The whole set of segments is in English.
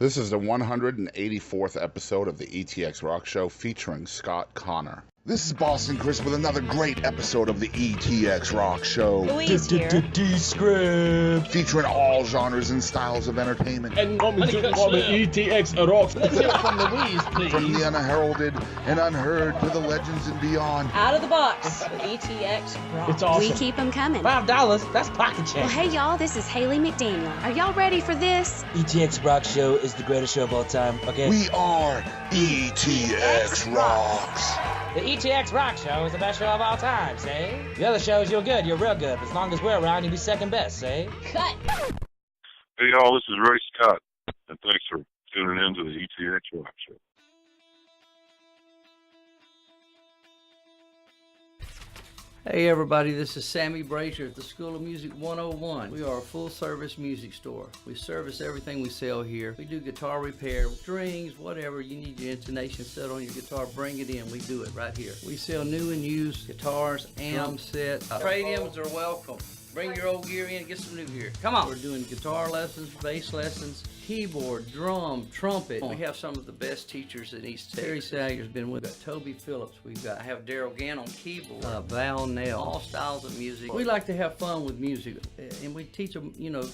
This is the 184th episode of the ETX ROCKS Show featuring Scott Connor. This is Boston Chris with another great episode of the ETX ROCKS Show. Louise here. Descript. Featuring all genres and styles of entertainment. And coming to ETX ROCKS. Let's hear it from Louise, please. From the unheralded and unheard to the legends and beyond. Out of the box with ETX ROCKS. It's awesome. We keep them coming. $5, that's pocket change. Well, hey, y'all, this is Haley McDaniel. Are y'all ready for this? ETX ROCKS Show is the greatest show of all time, okay? We are ETX ROCKS. The ETX ROCKS Show is the best show of all time, say? The other shows, you're good, you're real good. As long as we're around, you'll be second best, say? Cut. Hey, y'all, this is Ray Scott, and thanks for tuning in to the ETX ROCKS Show. Hey everybody, this is Sammy Brazier at the School of Music 101. We are a full-service music store. We service everything we sell here. We do guitar repair, strings, whatever you need your intonation set on your guitar, bring it in. We do it right here. We sell new and used guitars, amps, sets. Trade-ins are welcome. Bring your old gear in, get some new gear. Come on. We're doing guitar lessons, bass lessons, keyboard, drum, trumpet. We have some of the best teachers in East Texas. Terry Salyer's been with us. Toby Phillips. I have Daryl Gann on keyboard. Val Nell. All styles of music. We like to have fun with music, and we teach them,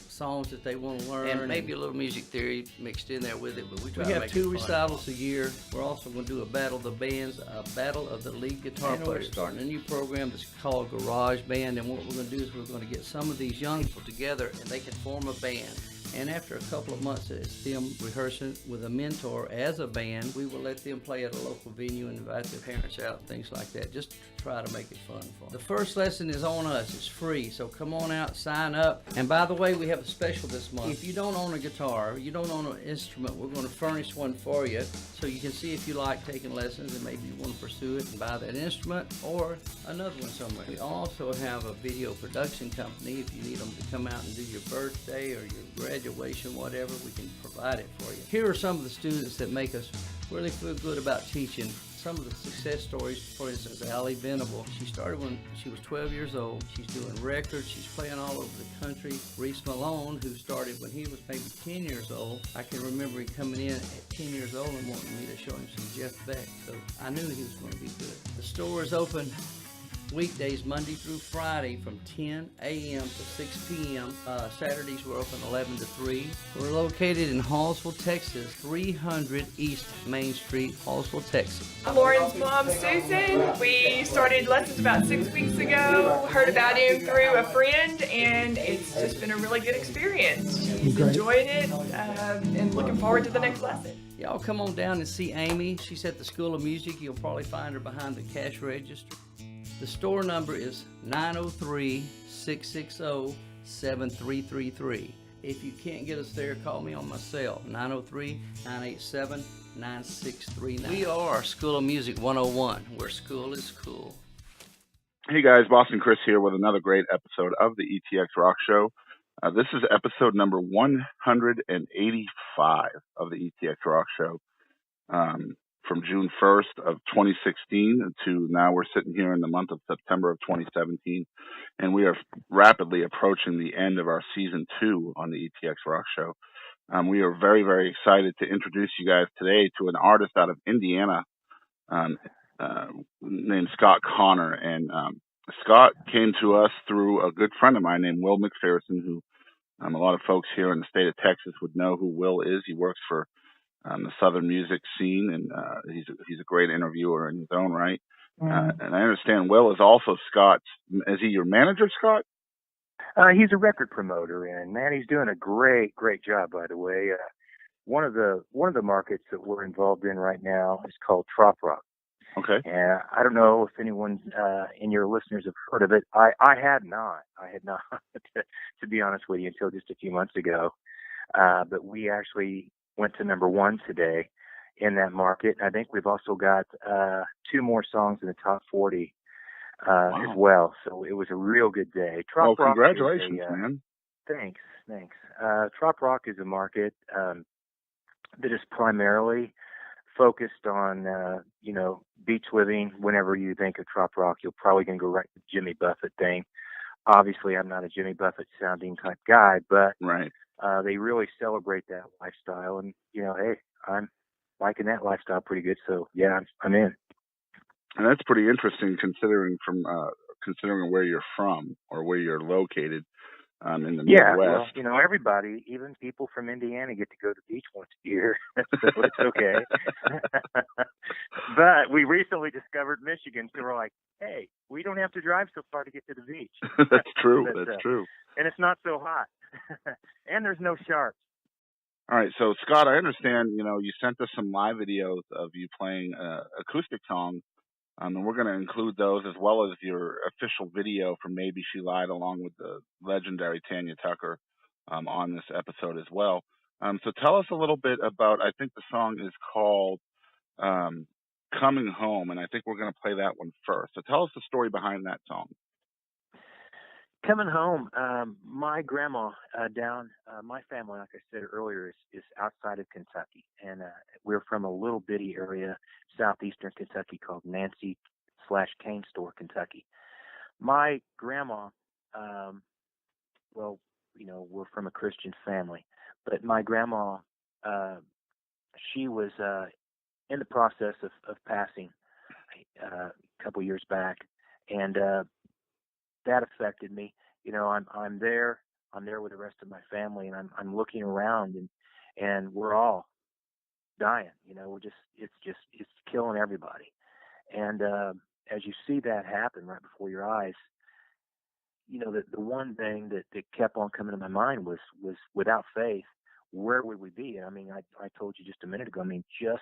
songs that they want to learn, and maybe a little music theory mixed in there with it. But we try to make it fun. We have 2 recitals a year. We're also going to do a battle of the bands, a battle of the lead guitar players. We're starting a new program that's called Garage Band, and what we're going to do is we're going to get some of these young people together, and they can form a band. And after a couple of months of them rehearsing with a mentor as a band, we will let them play at a local venue and invite their parents out and things like that, just to try to make it fun for them. The first lesson is on us. It's free, so come on out, sign up. And by the way, we have a special this month. If you don't own a guitar, you don't own an instrument, we're going to furnish one for you so you can see if you like taking lessons and maybe you want to pursue it and buy that instrument or another one somewhere. We also have a video production company. If you need them to come out and do your birthday or your graduation, whatever, we can provide it for you. Here are some of the students that make us really feel good about teaching. Some of the success stories, for instance, Allie Venable. She started when she was 12 years old. She's doing records. She's playing all over the country. Reese Malone, who started when he was maybe 10 years old. I can remember him coming in at 10 years old and wanting me to show him some Jeff Beck. So I knew he was going to be good. The store is open weekdays Monday through Friday from 10 a.m. to 6 p.m. Saturdays we're open 11 to 3. We're located in Hallsville, Texas, 300 East Main Street, Hallsville, Texas. Lauren's mom, Susan. We started lessons about 6 weeks ago. Heard about him through a friend, and it's just been a really good experience. She's enjoyed it and looking forward to the next lesson. Y'all come on down and see Amy. She's at the School of Music. You'll probably find her behind the cash register. The store number is 903-660-7333. If you can't get us there, call me on my cell, 903-987-9639. We are School of Music 101, where school is cool. Hey guys, Boston Chris here with another great episode of the ETX ROCKS Show. This is episode number 185 of the ETX ROCKS Show. From June 1st of 2016 to now we're sitting here in the month of September of 2017, and we are rapidly approaching the end of our season 2 on the ETX ROCKS Show. We are very, very excited to introduce you guys today to an artist out of Indiana named Scott Connor. And Scott came to us through a good friend of mine named Will McPherson, who a lot of folks here in the state of Texas would know who Will is. He works for the Southern music scene, and he's a great interviewer in his own right. And I understand Will is also Scott's. Is he your manager, Scott? He's a record promoter, and man, he's doing a great job. By the way, one of the markets that we're involved in right now is called Trop-Rock. Okay. And I don't know if anyone in your listeners have heard of it. I had not. To be honest with you, until just a few months ago. But we actually went to number 1 today in that market. I think we've also got 2 more songs in the top 40 as well. So it was a real good day. Well, congratulations, man. Thanks. Trop-Rock is a market that is primarily focused on, beach living. Whenever you think of Trop-Rock, you're probably going to go right to the Jimmy Buffett thing. Obviously, I'm not a Jimmy Buffett sounding type guy, but right. they really celebrate that lifestyle. And, you know, hey, I'm liking that lifestyle pretty good. So, yeah, I'm in. And that's pretty interesting considering where you're from or where you're located in the Yeah, Midwest. well, you know, everybody, even people from Indiana, get to go to the beach once a year, so it's okay. But we recently discovered Michigan, so we're like, hey, we don't have to drive so far to get to the beach. That's true. But, that's true. And it's not so hot, and there's no sharks. All right, so Scott, I understand, you know, you sent us some live videos of you playing acoustic songs. And we're going to include those as well as your official video from Maybe She Lied along with the legendary Tanya Tucker on this episode as well. So tell us a little bit about, I think the song is called Coming Home, and I think we're going to play that one first. So tell us the story behind that song. Coming home, my grandma my family, like I said earlier, is outside of Kentucky, and we're from a little bitty area, southeastern Kentucky, called Nancy/Cane Store, Kentucky. My grandma, well, you know, we're from a Christian family, but my grandma, she was in the process of passing a couple years back, and that affected me. You know, I'm there with the rest of my family, and I'm looking around, and we're all dying. You know, it's killing everybody. And as you see that happen right before your eyes, you know, the one thing that kept on coming to my mind was without faith, where would we be? I mean, I told you just a minute ago. I mean, just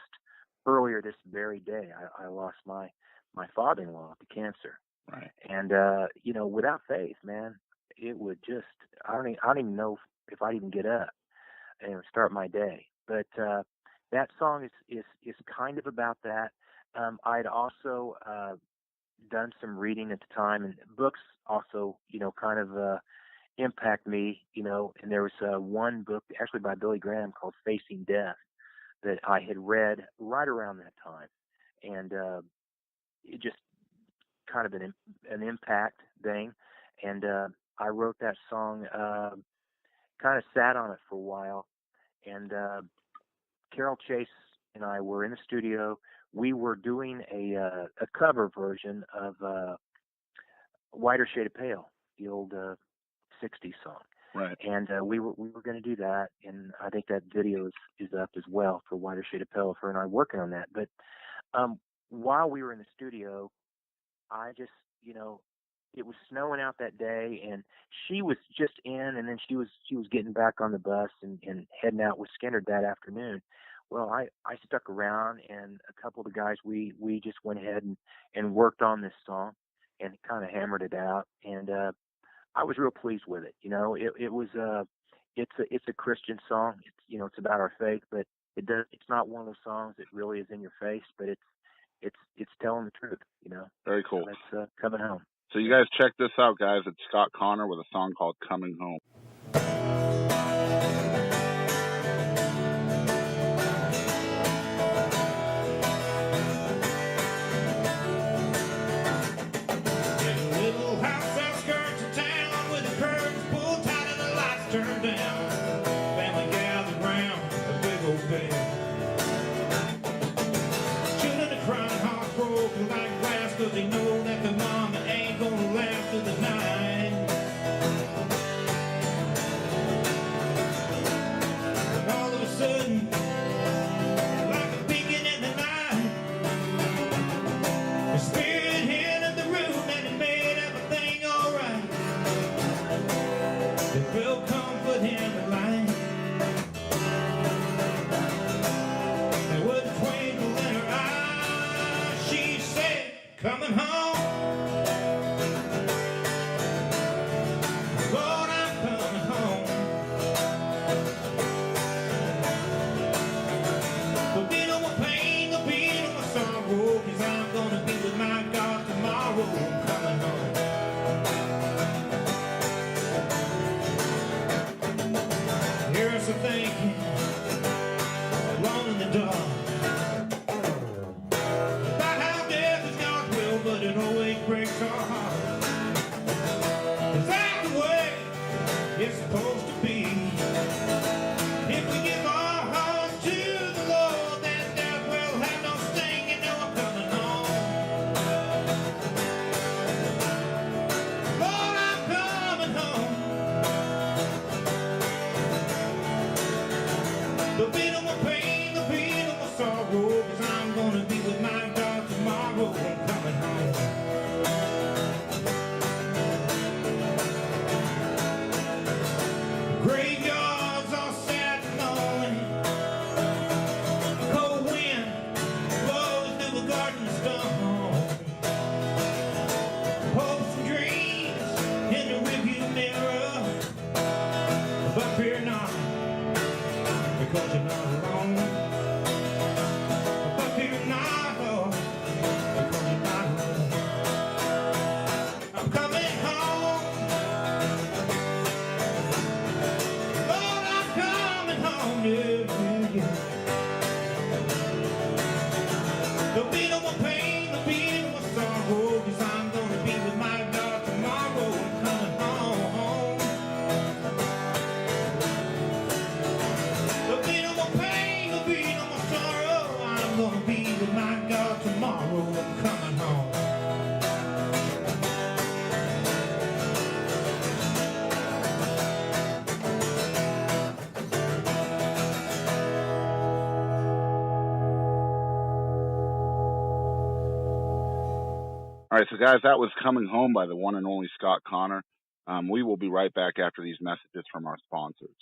earlier this very day, I lost my father-in-law to cancer. Right. And you know, without faith, man, it would just I don't even know if I'd even get up and start my day. But that song is kind of about that. I'd also done some reading at the time, and books also, you know, kind of impact me, you know. And there was one book actually by Billy Graham called Facing Death that I had read right around that time, and it just kind of an impact thing. And I wrote that song, kind of sat on it for a while, and Carol Chase and I were in the studio. We were doing a cover version of Whiter Shade of Pale, the old 60s song. Right. And we were going to do that, and I think that video is up as well for Whiter Shade of Pale. Her and I are working on that. But while we were in the studio, I just, you know, it was snowing out that day, and she was just in, and then she was getting back on the bus and heading out with Skinner that afternoon. Well, I stuck around, and a couple of the guys, we just went ahead and worked on this song and kind of hammered it out, and I was real pleased with it. You know, it was it's a Christian song. It's, you know, it's about our faith, but it's not one of those songs that really is in your face, but it's telling the truth, you know. Very cool. So that's Coming Home. So you guys check this out, guys. It's Scott Connor with a song called Coming Home. Coming home, Lord, I'm coming home. There'll be no more pain, there'll be no more sorrow, 'cause I'm gonna be with my God tomorrow. I'm coming home. Here's the thinking, alone in the dark. But it always breaks our heart. Is that the way it's supposed to be? All right, so guys, that was Coming Home by the one and only Scott Connor. We will be right back after these messages from our sponsors.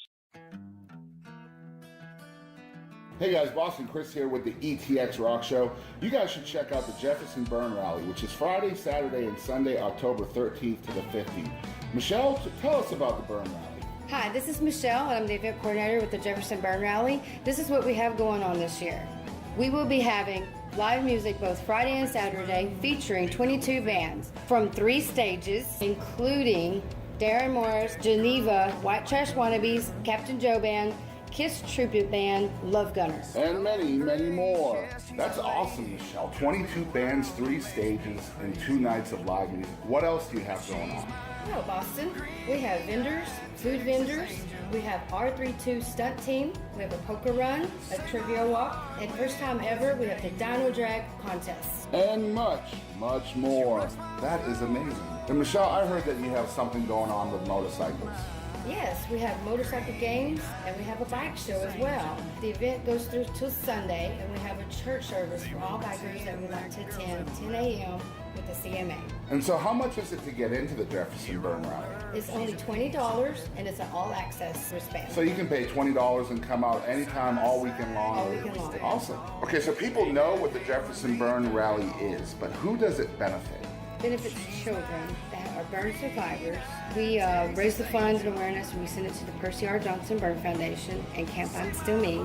Hey guys, Boston Chris here with the ETX ROCKS Show. You guys should check out the Jefferson Burn Rally, which is Friday, Saturday, and Sunday, October 13th to the 15th. Michelle, tell us about the Burn Rally. Hi, this is Michelle, and I'm the event coordinator with the Jefferson Burn Rally. This is what we have going on this year. We will be having live music both Friday and Saturday featuring 22 bands from 3 stages, including Darren Morris, Geneva, White Trash Wannabes, Captain Joe Band, Kiss Tribute Band, Love Gunners. And many, many more. That's awesome, Michelle. 22 bands, 3 stages, and 2 nights of live music. What else do you have going on? Hello, Boston. We have vendors, food vendors. We have R32 stunt team. We have a poker run, a trivia walk, and first time ever, we have the Dino Drag contest. And much, much more. That is amazing. And Michelle, I heard that you have something going on with motorcycles. Yes, we have motorcycle games and we have a bike show as well. The event goes through till Sunday, and we have a church service for all bikers that would like to attend 10 a.m. with the CMA. And so how much is it to get into the Jefferson Burn Rally? It's only $20 and it's an all-access wristband. So you can pay $20 and come out anytime, all weekend long? All weekend long. Awesome. Okay, so people know what the Jefferson Burn Rally is, but who does it benefit? Benefits children that are burn survivors. We raise the funds and awareness, and we send it to the Percy R. Johnson Burn Foundation and Camp I'm Still Me.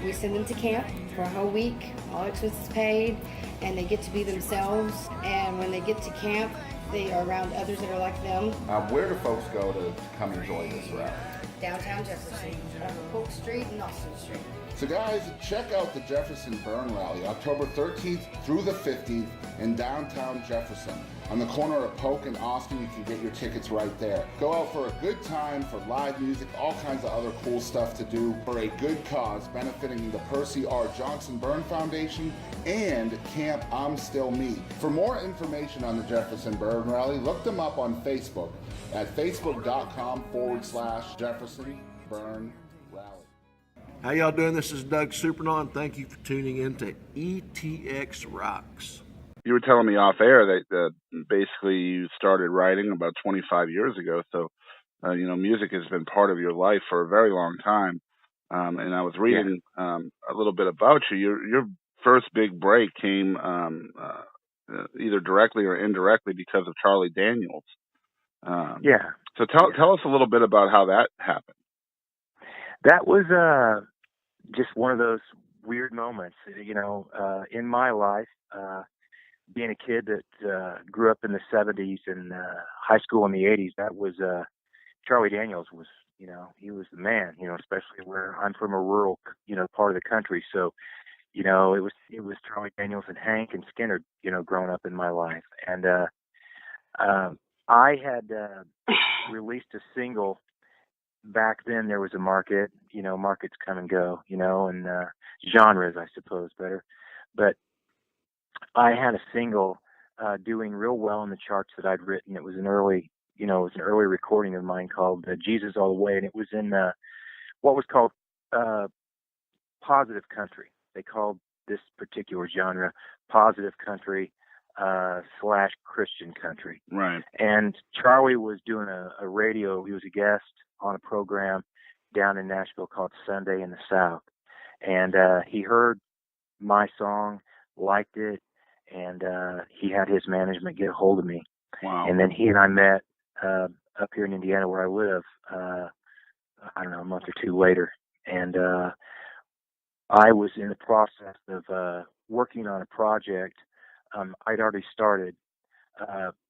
We send them to camp for a whole week, all expenses paid, and they get to be themselves. And when they get to camp, they are around others that are like them. Where do folks go to come enjoy this rally? Downtown Jefferson, on Polk Street and Austin Street. So guys, check out the Jefferson Burn Rally, October 13th through the 15th in downtown Jefferson. On the corner of Polk and Austin, you can get your tickets right there. Go out for a good time, for live music, all kinds of other cool stuff to do for a good cause benefiting the Percy R. Johnson Burn Foundation and Camp I'm Still Me. For more information on the Jefferson Burn Rally, look them up on Facebook at facebook.com/Jefferson Burn Rally. How y'all doing? This is Doug Supernon. Thank you for tuning in to ETX Rocks. You were telling me off air that basically you started writing about 25 years ago. So, music has been part of your life for a very long time. And I was reading a little bit about you. Your first big break came either directly or indirectly because of Charlie Daniels. So tell us a little bit about how that happened. That was just one of those weird moments, in my life. Being a kid that grew up in the 70s and high school in the 80s, that was Charlie Daniels was, he was the man, especially where I'm from a rural, part of the country. So, it was Charlie Daniels and Hank and Skinner, growing up in my life. And I had released a single. Back then there was a market, markets come and go, and genres, I suppose, better. But I had a single doing real well in the charts that I'd written. It was an early, recording of mine called Jesus All the Way, and it was in what was called positive country. They called this particular genre positive country / Christian country. Right. And Charlie was doing a radio. He was a guest on a program down in Nashville called Sunday in the South. And he heard my song, liked it, and he had his management get a hold of me. Wow. And then he and I met up here in Indiana where I live, I don't know, a month or two later. And I was in the process of working on a project I'd already started.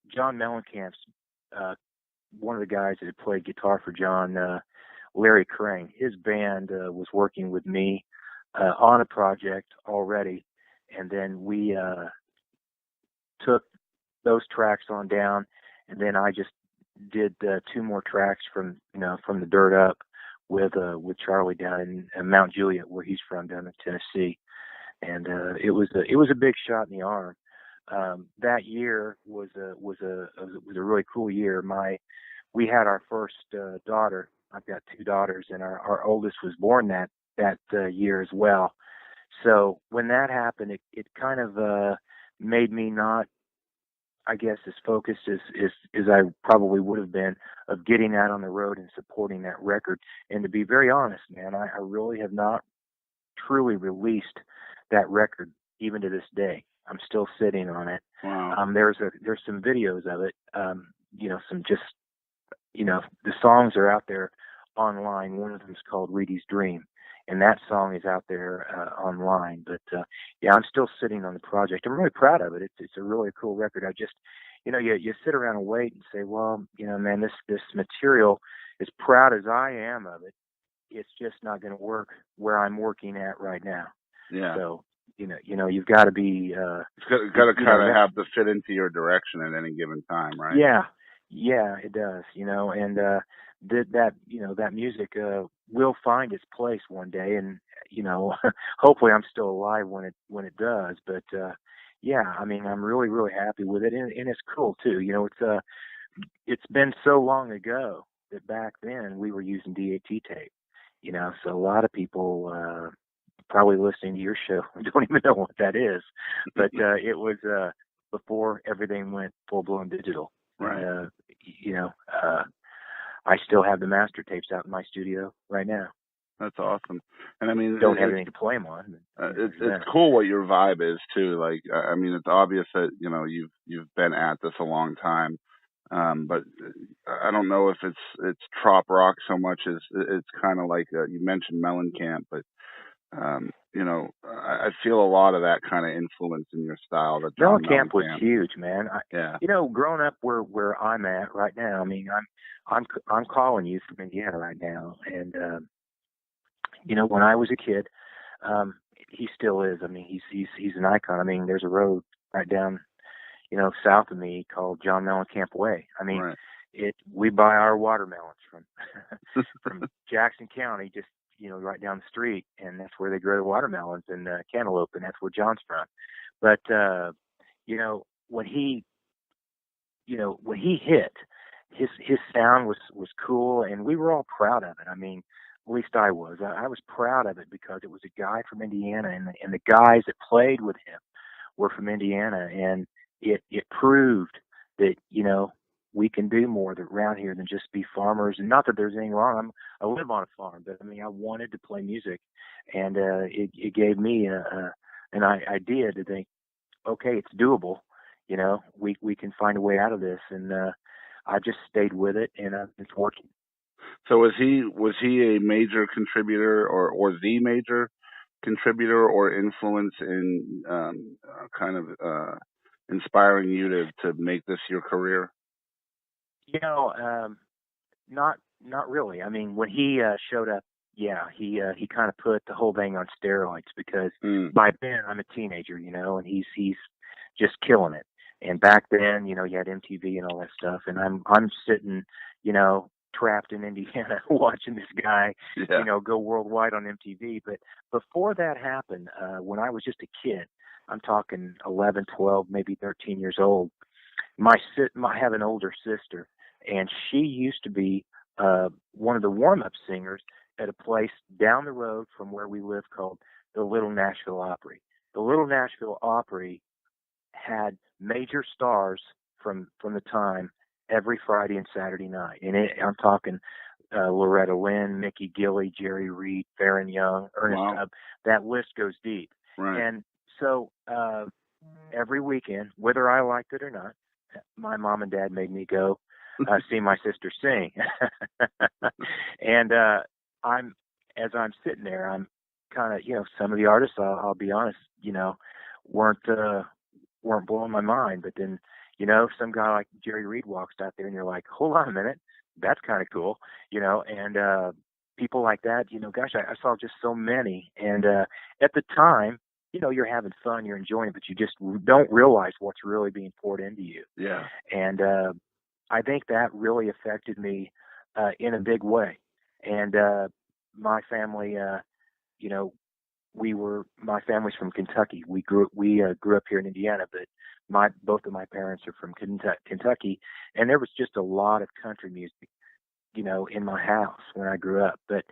John Mellencamp's one of the guys that had played guitar for John, Larry Crane, his band was working with me on a project already, and then we took those tracks on down, and then I just did 2 more tracks from the dirt up with Charlie down in Mount Juliet, where he's from, down in Tennessee, and it was a big shot in the arm. That year was a really cool year. We had our first daughter. I've got 2 daughters, and our oldest was born that year as well. So when that happened, it kind of made me not I guess, as focused as I probably would have been of getting out on the road and supporting that record. And to be very honest, man, I really have not truly released that record even to this day. I'm still sitting on it. Wow. There's some videos of it. Some just, the songs are out there online. One of them is called Reedy's Dream, and that song is out there online. But yeah, I'm still sitting on the project. I'm really proud of it. It's a really cool record. I just, you sit around and wait and say, well, man, this material, as proud as I am of it, it's just not going to work where I'm working at right now. Yeah. So, you've got to be. It's got to kind of have to fit into your direction at any given time, right? Yeah, it does. And that music will find its place one day, and hopefully I'm still alive when it does. But yeah, I mean, I'm really really happy with it, and it's cool too. It's been so long ago that back then we were using DAT tape. So a lot of people probably listening to your show don't even know what that is, but it was before everything went full blown digital. Right. I still have the master tapes out in my studio right now. That's awesome. And I mean, don't have anything to play them on. It's cool what your vibe is too. Like, I mean, it's obvious that you've been at this a long time. But I don't know if it's Trop-Rock so much as it's kind of like you mentioned Mellencamp, but I feel a lot of that kind of influence in your style. That Mellencamp was huge, man. Yeah. Growing up where I'm at right now, I mean, I'm calling you from Indiana right now, and when I was a kid, he still is. I mean, he's an icon. I mean, there's a road right down south of me called John Mellencamp Way. I mean, right. We buy our watermelons from Jackson County, just right down the street, and that's where they grow the watermelons and cantaloupe, and that's where John's from. But when he hit, his sound was cool, and we were all proud of it. I mean, at least I was. I was proud of it because it was a guy from Indiana, and the guys that played with him were from Indiana, and it proved that we can do more around here than just be farmers. And not that there's anything wrong. I live on a farm, but I mean, I wanted to play music, and it gave me an idea to think, okay, it's doable. We can find a way out of this, and I just stayed with it, and it's working. So was he a major contributor or the major contributor or influence in kind of inspiring you to make this your career? Not really. I mean, when he showed up, yeah, he kind of put the whole thing on steroids because by then I'm a teenager, and he's just killing it. And back then, you had MTV and all that stuff, and I'm sitting, trapped in Indiana watching this guy, go worldwide on MTV. But before that happened, when I was just a kid, I'm talking 11, 12, maybe 13 years old. I have an older sister, and she used to be one of the warm-up singers at a place down the road from where we live called the Little Nashville Opry. The Little Nashville Opry had major stars from the time every Friday and Saturday night. And I'm talking Loretta Lynn, Mickey Gilley, Jerry Reed, Farron Young, Ernest Tubb. That list goes deep. Right. And so every weekend, whether I liked it or not, my mom and dad made me go see my sister sing. And as I'm sitting there, I'm kind of, some of the artists, I'll be honest, weren't blowing my mind. But then, some guy like Jerry Reed walks out there and you're like, hold on a minute, that's kind of cool, and people like that, gosh, I saw just so many. And at the time, you're having fun, you're enjoying it, but you just don't realize what's really being poured into you. Yeah. And I think that really affected me in a big way. And my family, my family's from Kentucky. We grew up here in Indiana, but both of my parents are from Kentucky, and there was just a lot of country music, in my house when I grew up. But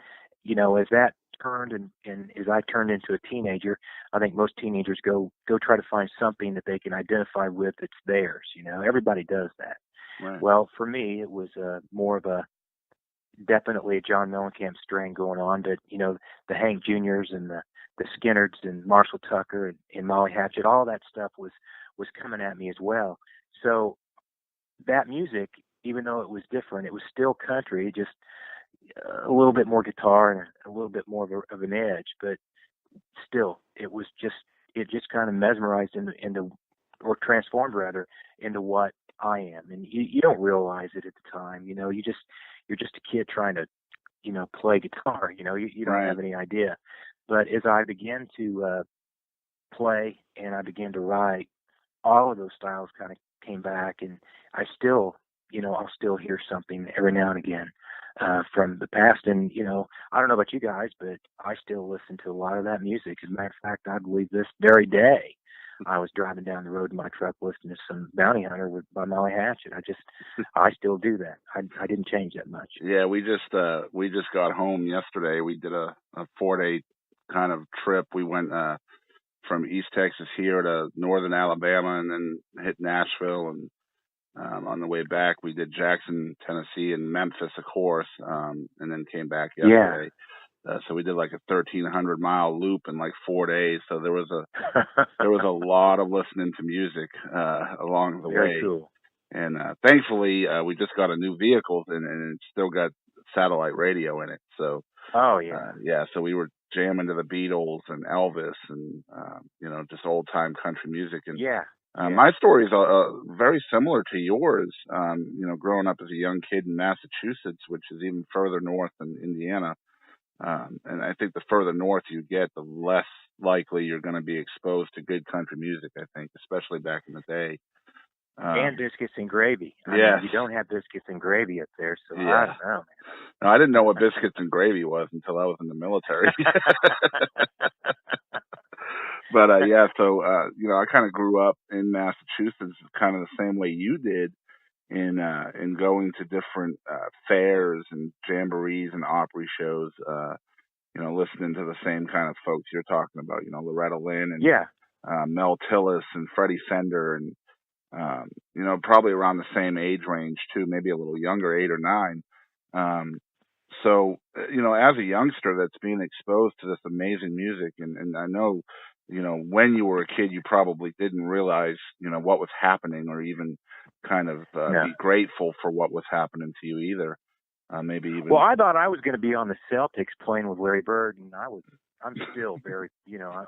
as that turned and as I turned into a teenager, I think most teenagers go try to find something that they can identify with that's theirs. Everybody does that. Right. Well, for me, it was more of a definitely a John Mellencamp strain going on. But the Hank Juniors and the Skinnards and Marshall Tucker and Molly Hatchet, all that stuff was coming at me as well. So that music, even though it was different, it was still country, just a little bit more guitar and a little bit more of an edge. But still, it just kind of mesmerized into or transformed rather into what I am. And you don't realize it at the time. You're just a kid trying to play guitar. You don't Right. have any idea. But as I began to play and I began to write, all of those styles kind of came back, and I still, I'll still hear something every now and again from the past. And, I don't know about you guys, but I still listen to a lot of that music. As a matter of fact, I believe this very day I was driving down the road in my truck listening to some Bounty Hunter by Molly Hatchet. I still do that. I didn't change that much. Yeah, we just got home yesterday. We did a 4-day kind of trip. We went from East Texas here to northern Alabama and then hit Nashville. And on the way back, we did Jackson, Tennessee, and Memphis, of course, and then came back yesterday. So we did like a 1,300-mile loop in like 4 days. So there was a lot of listening to music along the way. Very cool. And thankfully, we just got a new vehicle and it's still got satellite radio in it. So so we were jamming to the Beatles and Elvis and just old time country music. And my story is very similar to yours. Growing up as a young kid in Massachusetts, which is even further north than Indiana. And I think the further north you get, the less likely you're going to be exposed to good country music, I think, especially back in the day. And biscuits and gravy. I mean, you don't have biscuits and gravy up there, so I don't know, man. No, I didn't know what biscuits and gravy was until I was in the military. But so I kind of grew up in Massachusetts, kind of the same way you did, in going to different fairs and jamborees and Opry shows. Listening to the same kind of folks you're talking about. Loretta Lynn and Mel Tillis and Freddie Fender and probably around the same age range too, maybe a little younger, 8 or 9. So as a youngster that's being exposed to this amazing music, and I know, when you were a kid, you probably didn't realize, what was happening or even kind of be grateful for what was happening to you either. Maybe even. Well, I thought I was going to be on the Celtics playing with Larry Bird, and I'm still very,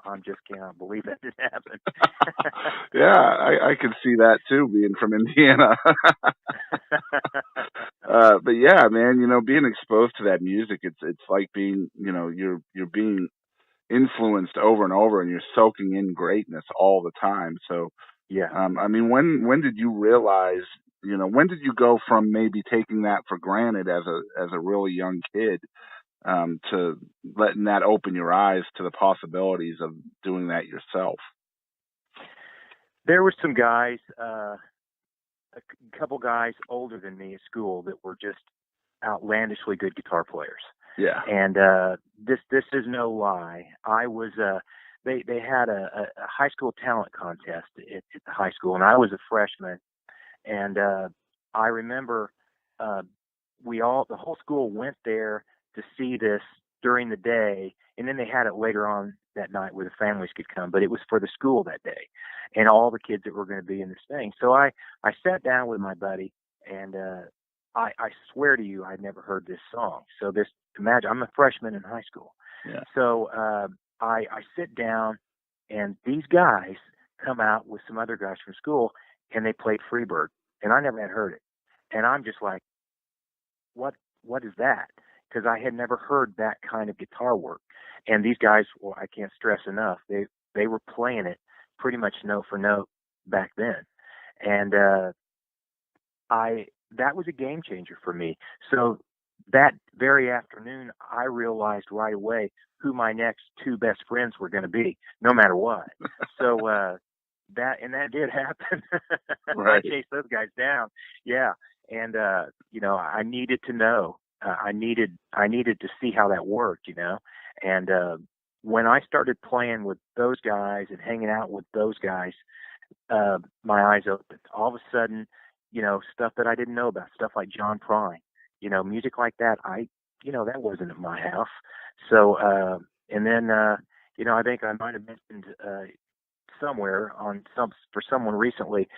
I'm just cannot believe that didn't happen. Yeah, I could see that too, being from Indiana. But yeah, man, being exposed to that music, it's like being, you're being influenced over and over, and you're soaking in greatness all the time. So, I mean, when did you realize, when did you go from maybe taking that for granted as a really young kid, to letting that open your eyes to the possibilities of doing that yourself? There were some guys, a couple guys older than me at school that were just outlandishly good guitar players. Yeah. And this is no lie. I was they had a high school talent contest at the high school, and I was a freshman. And I remember the whole school went there to see this during the day, and then they had it later on that night where the families could come, but it was for the school that day and all the kids that were going to be in this thing. So I sat down with my buddy, and I swear to you, I'd never heard this song. So imagine, I'm a freshman in high school. Yeah. So I sit down, and these guys come out with some other guys from school, and they played Freebird, and I never had heard it. And I'm just like, what is that? Because I had never heard that kind of guitar work. And these guys, well, I can't stress enough, they were playing it pretty much note for note back then. And that was a game changer for me. So that very afternoon, I realized right away who my next 2 best friends were going to be, no matter what. So that did happen. Right. I chased those guys down. Yeah. And I needed to know. I needed to see how that worked, And when I started playing with those guys and hanging out with those guys, my eyes opened. All of a sudden, stuff that I didn't know about, stuff like John Prine, music like that, that wasn't at my house. So, and then, I think I might have mentioned somewhere for someone recently,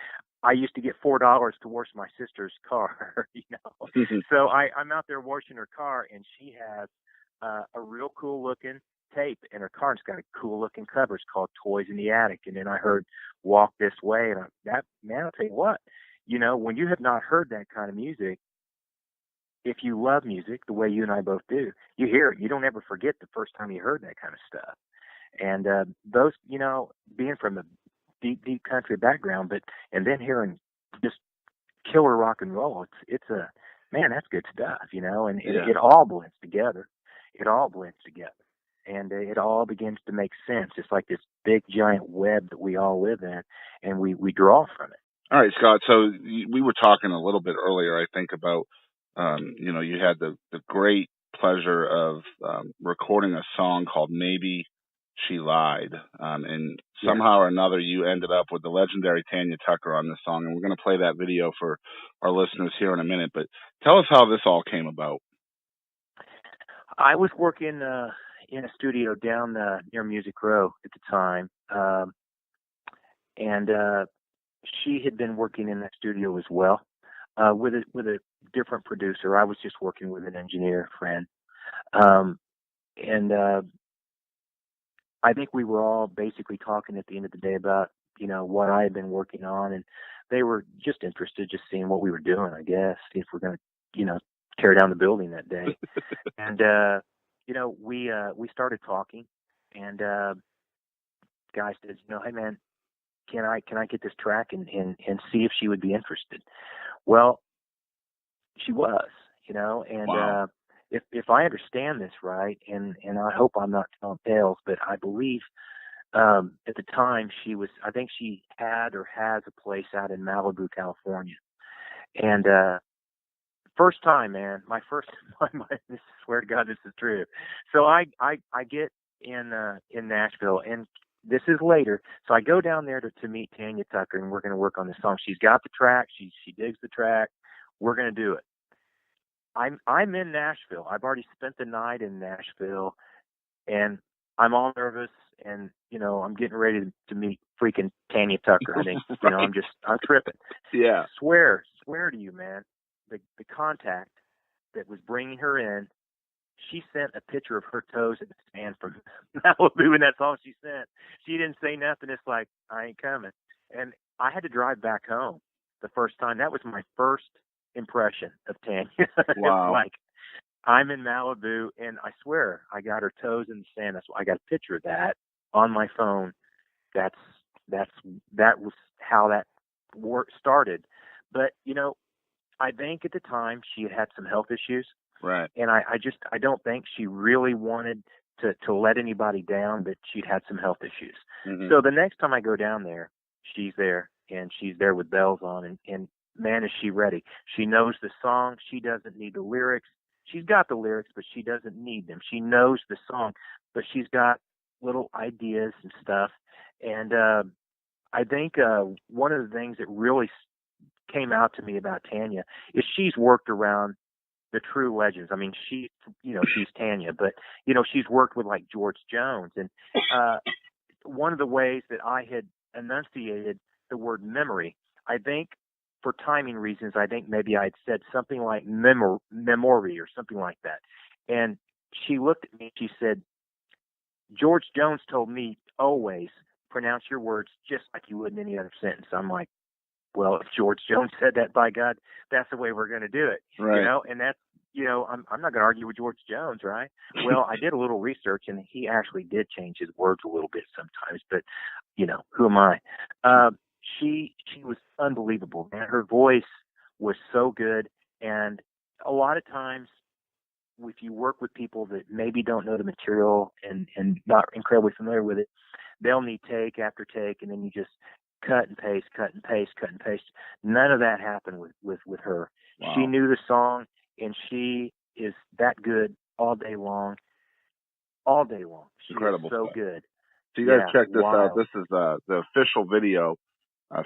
I used to get $4 to wash my sister's car, So I'm out there washing her car, and she has a real cool looking tape in her car. It's got a cool looking cover. It's called Toys in the Attic. And then I heard Walk This Way, and I'll tell you what, when you have not heard that kind of music, if you love music the way you and I both do, you hear it. You don't ever forget the first time you heard that kind of stuff. And those, being from a deep country background, and then hearing just killer rock and roll, it's a, man, that's good stuff, and it all blends together. It all blends together. And it all begins to make sense. It's like this big giant web that we all live in, and we draw from it. All right, Scott. So we were talking a little bit earlier, I think, about, you had the great pleasure of recording a song called Maybe She Lied. And somehow or another, you ended up with the legendary Tanya Tucker on this song. And we're going to play that video for our listeners here in a minute. But tell us how this all came about. I was working in a studio down near Music Row at the time. And she had been working in that studio as well, with a different producer. I was just working with an engineer friend. And I think we were all basically talking at the end of the day about, what I had been working on, and they were just interested, just seeing what we were doing, I guess, if we're going to, tear down the building that day. And, we started talking, and guy says, hey man, can I get this track and see if she would be interested? Well, she was, and wow. If I understand this right, and I hope I'm not telling tales, but I believe at the time I think she had or has a place out in Malibu, California. And first time, man, I swear to God, this is true. So I get in Nashville, and this is later. So I go down there to meet Tanya Tucker, and we're going to work on this song. She's got the track. She digs the track. We're going to do it. I'm in Nashville. I've already spent the night in Nashville, and I'm all nervous, and I'm getting ready to meet freaking Tanya Tucker. I think I'm tripping. Yeah. Swear to you, man. The contact that was bringing her in, she sent a picture of her toes in the sand from Malibu in that song she sent. She didn't say nothing. It's like, I ain't coming. And I had to drive back home the first time. That was my first impression of Tanya. Wow. It's like, I'm in Malibu, and I swear I got her toes in the sand. I got a picture of that on my phone. That was how that work started. But, I think at the time she had some health issues. Right. And I don't think she really wanted to let anybody down, but she'd had some health issues. Mm-hmm. So the next time I go down there, she's there, and she's there with bells on, and man, is she ready. She knows the song. She doesn't need the lyrics. She's got the lyrics, but she doesn't need them. She knows the song, but she's got little ideas and stuff. And I think one of the things that really came out to me about Tanya is she's worked around the true legends. I mean, she's Tanya, but she's worked with like George Jones. And one of the ways that I had enunciated the word memory, I think for timing reasons, I think maybe I'd said something like memory or something like that. And she looked at me, she said, George Jones told me always pronounce your words just like you would in any other sentence. I'm like, well, if George Jones said that, by God, that's the way we're going to do it. Right. And that's, I'm not going to argue with George Jones, right? Well, I did a little research, and he actually did change his words a little bit sometimes, but, who am I? She was unbelievable, man. Her voice was so good. And a lot of times, if you work with people that maybe don't know the material and not incredibly familiar with it, they'll need take after take, and then you just cut and paste, cut and paste, cut and paste. None of that happened with her. Wow. She knew the song, and she is that good all day long. all day long. She Incredible is so stuff. good. So you guys Yeah, check this out. wild. This is the official video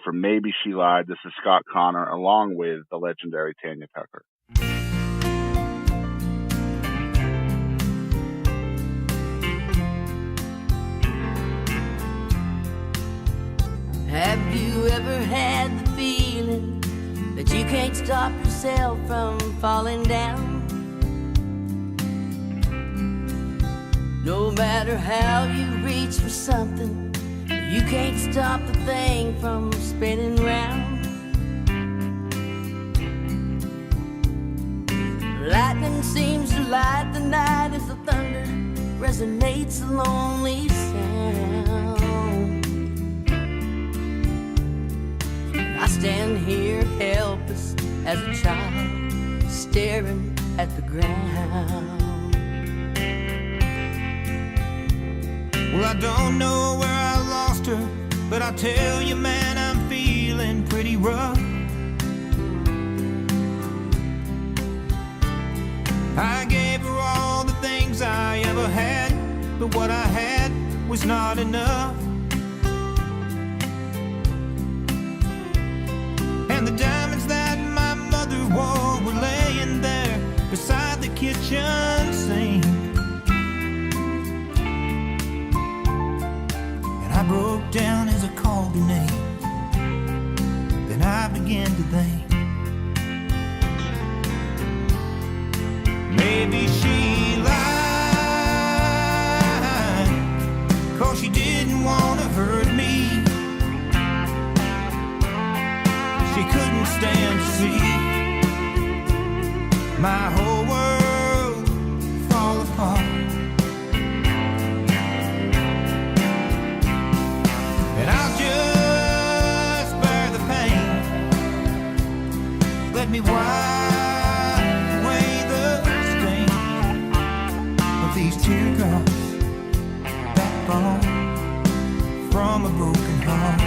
for Maybe She Lied. This is Scott Connor along with the legendary Tanya Tucker. Have you ever had the feeling that you can't stop yourself from falling down? No matter how you reach for something, you can't stop the thing from spinning round. Lightning seems to light the night as the thunder resonates a lonely sound. I stand here helpless as a child, staring at the ground. Well, I don't know where I lost her, but I tell you, man, I'm feeling pretty rough. I gave her all the things I ever had, but what I had was not enough. And the diamonds that my mother wore were laying there beside the kitchen sink. And I broke down as I called her name. Then I began to think, maybe she lied, 'cause she didn't want to hurt me. She couldn't stand to see my whole world fall apart. And I'll just bear the pain. Let me wipe away the stain of these teardrops that fall from a broken heart.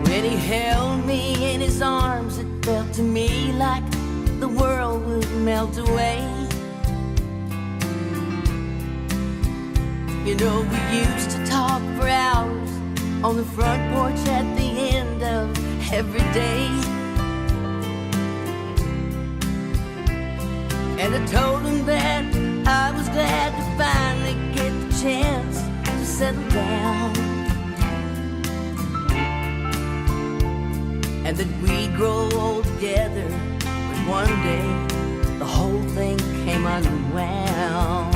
When he held me in his arms, it felt to me like the world would melt away. You know, we used to talk for hours on the front porch at the end of every day. And I told him that I was glad to finally get the chance to settle down, and that we'd grow old together. But one day, the whole thing came unwound.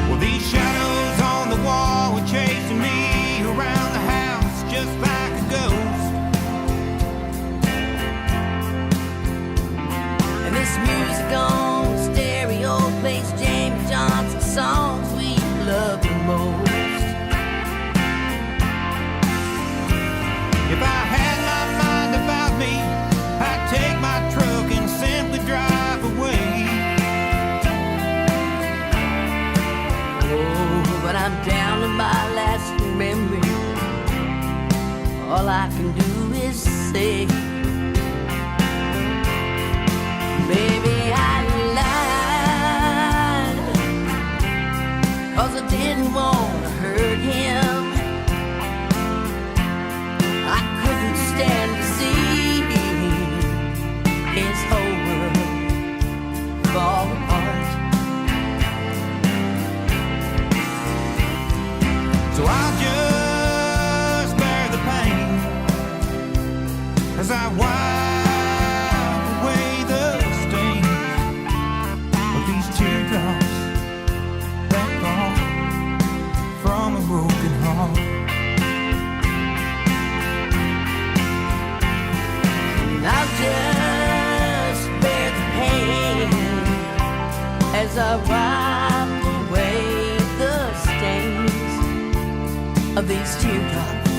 Well, these shadows on the wall were chasing me around the house just like a ghost. And this music on stereo plays James Johnson songs we love the most. If I had my mind about me, I'd take my truck and simply drive away. Oh, but I'm down to my last memory. All I can do is say, baby, I lied, 'cause I didn't want to hurt him. I couldn't stand to see his whole world fall apart. So I'll just bear the pain as I wipe away the stains of these teardrops that fall from a broken heart. I'll just bear the pain as I wipe away the stains of these teardrops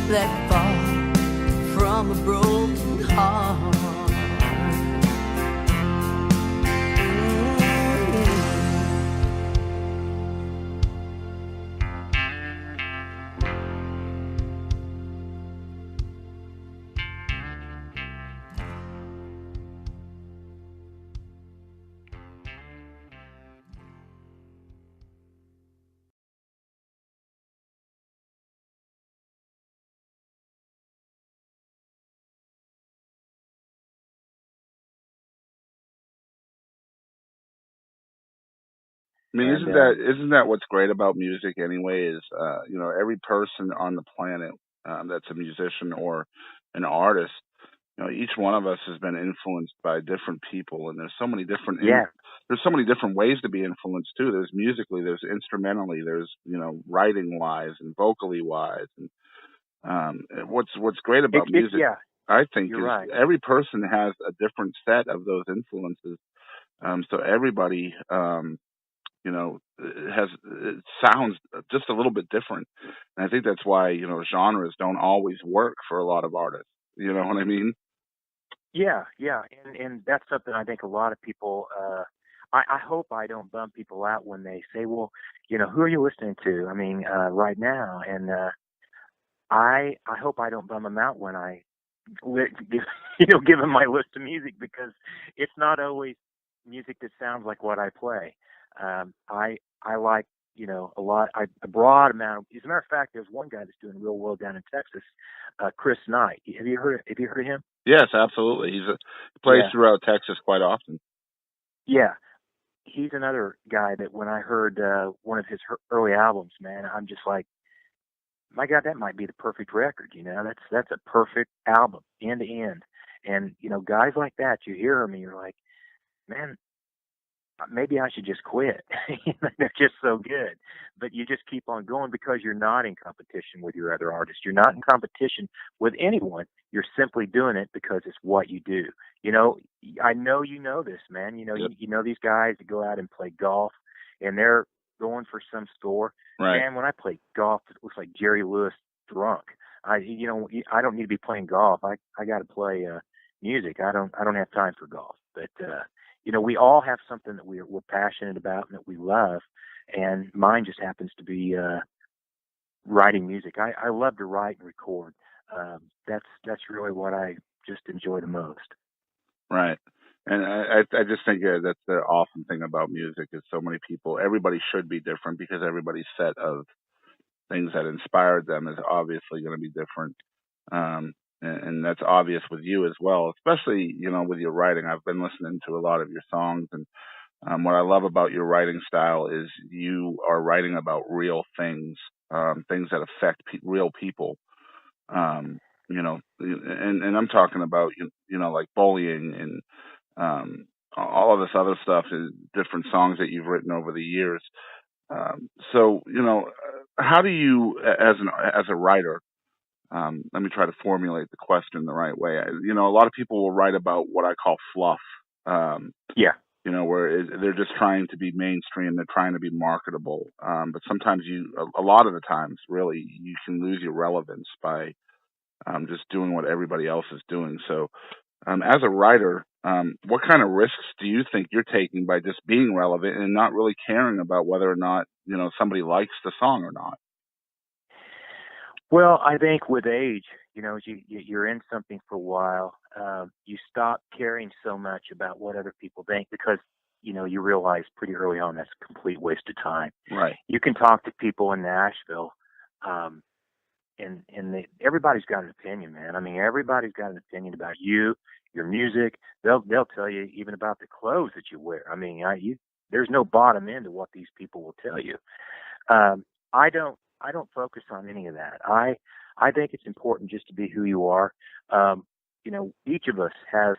that fall from a broken heart. I mean, And isn't that what's great about music anyway? Is every person on the planet that's a musician or an artist, each one of us has been influenced by different people, and there's so many different yeah, there's so many different ways to be influenced too. There's musically, there's instrumentally, there's writing wise and vocally wise, and what's great about music, yeah, I think, you're is right. every person has a different set of those influences. So everybody, it sounds just a little bit different, and I think that's why genres don't always work for a lot of artists. You know what I mean? Yeah, yeah, and that's something I think a lot of people. I hope I don't bum people out when they say, "Well, who are you listening to?" I mean, right now, and I hope I don't bum them out when I give them my list of music, because it's not always music that sounds like what I play. I like a broad amount. As a matter of fact, there's one guy that's doing real well down in Texas, Chris Knight. Have you heard of him? Yes, absolutely. He plays Yeah. throughout Texas quite often. Yeah, he's another guy that when I heard one of his early albums, man, I'm just like, my God, that might be the perfect record. That's a perfect album, end to end. And guys like that, you hear them and you're like, man, maybe I should just quit. They're just so good. But you just keep on going because you're not in competition with your other artists. You're not in competition with anyone. You're simply doing it because it's what you do. I know this, man. Yep. You know these guys that go out and play golf, and they're going for some score. Right. Man, when I play golf, it looks like Jerry Lewis drunk. I don't need to be playing golf. I got to play music. I don't have time for golf. But we all have something that we're passionate about and that we love, and mine just happens to be writing music. I love to write and record. That's really what I just enjoy the most. Right. And I just think that's the awesome thing about music is so many people, everybody should be different because everybody's set of things that inspired them is obviously going to be different. And that's obvious with you as well, especially, with your writing. I've been listening to a lot of your songs, and what I love about your writing style is you are writing about real things, things that affect real people. And I'm talking about, like bullying and all of this other stuff, is different songs that you've written over the years. So, how do you, as a writer, let me try to formulate the question the right way. A lot of people will write about what I call fluff. Yeah. Where they're just trying to be mainstream, they're trying to be marketable. But sometimes a lot of the times, really, you can lose your relevance by just doing what everybody else is doing. So, as a writer, what kind of risks do you think you're taking by just being relevant and not really caring about whether or not, somebody likes the song or not? Well, I think with age, as you're in something for a while, you stop caring so much about what other people think because, you realize pretty early on that's a complete waste of time. Right. You can talk to people in Nashville, and everybody's got an opinion, man. I mean, everybody's got an opinion about you, your music. They'll tell you even about the clothes that you wear. I mean, there's no bottom end to what these people will tell you. I don't focus on any of that. I think it's important just to be who you are. Each of us has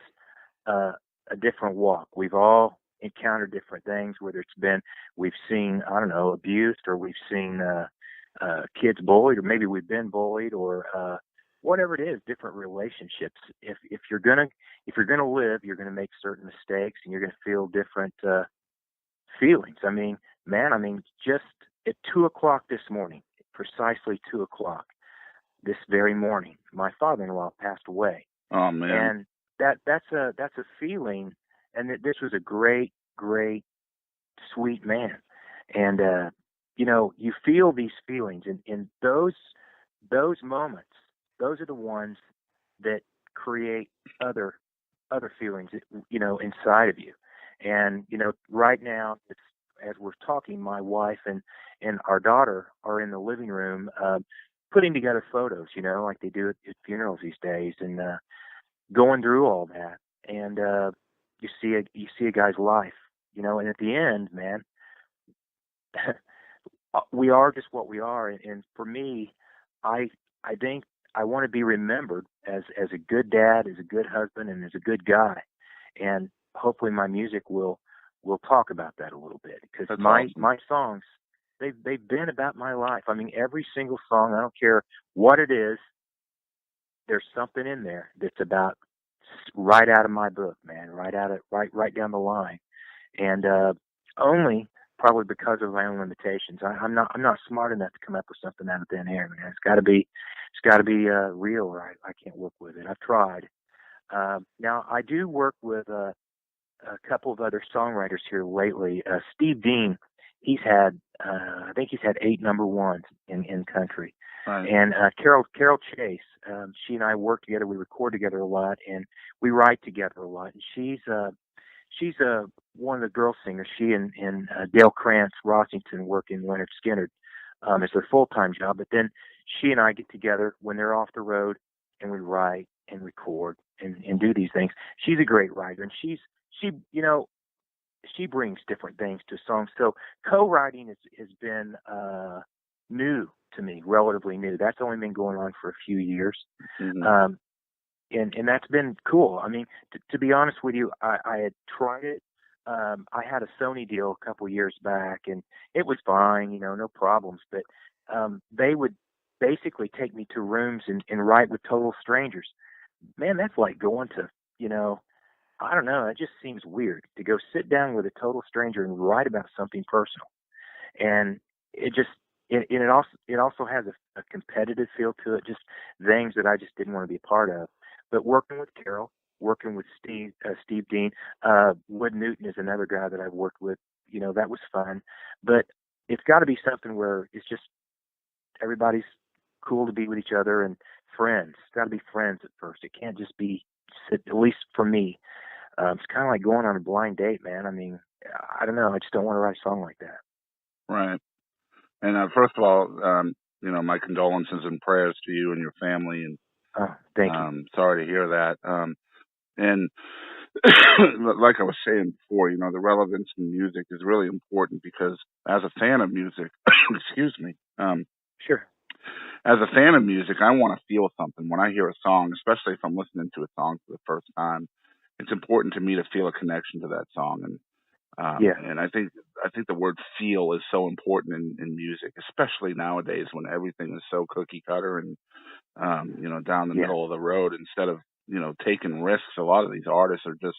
a different walk. We've all encountered different things, whether it's been we've seen, I don't know, abused, or we've seen kids bullied, or maybe we've been bullied, or whatever it is, different relationships. If you're gonna live, you're gonna make certain mistakes, and you're gonna feel different feelings. I mean, just at 2:00 this morning, precisely 2:00 this very morning, my father-in-law passed away. Oh man! And that's a feeling, and this was a great, sweet man, and you feel these feelings, and those moments, those are the ones that create other feelings, inside of you. And right now, as we're talking, my wife and our daughter are in the living room putting together photos, like they do at funerals these days, and going through all that. And you see a guy's life, and at the end, man, we are just what we are. And for me, I think I want to be remembered as a good dad, as a good husband, and as a good guy. And hopefully my music will talk about that a little bit, because my songs, they've been about my life. I mean, every single song, I don't care what it is, there's something in there that's about right out of my book, man, right down the line. And only probably because of my own limitations. I'm not smart enough to come up with something out of thin air, man. It's got to be real, or I can't work with it. I've tried. Now I do work with a couple of other songwriters here lately. Steve Dean, I think he's had 8 number ones in country. Right. And Carol Chase, she and I work together. We record together a lot, and we write together a lot. And she's one of the girl singers. She and Dale Krantz Rossington work in Leonard Skinner as their full-time job. But then she and I get together when they're off the road, and we write and record and do these things. She's a great writer, and she brings different things to songs. So co-writing has been new to me, relatively new. That's only been going on for a few years. Mm-hmm. And that's been cool. I mean, to be honest with you, I had tried it. I had a Sony deal a couple of years back, and it was fine, no problems. But they would basically take me to rooms and write with total strangers. Man, that's like going to, I don't know. It just seems weird to go sit down with a total stranger and write about something personal. And it also has a competitive feel to it, just things that I just didn't want to be a part of. But working with Carol, working with Steve Dean, Wood Newton is another guy that I've worked with. That was fun. But it's got to be something where it's just everybody's cool to be with each other and friends. It's got to be friends at first. It can't just be, at least for me, it's kind of like going on a blind date, man. I mean, I don't know. I just don't want to write a song like that. Right. And first of all, my condolences and prayers to you and your family. And thank you. Sorry to hear that. And like I was saying before, the relevance in music is really important, because as a fan of music, excuse me. Sure. As a fan of music, I want to feel something when I hear a song, especially if I'm listening to a song for the first time. It's important to me to feel a connection to that song. And and I think the word feel is so important in music, especially nowadays when everything is so cookie cutter and down the middle of the road. Instead of taking risks, a lot of these artists are just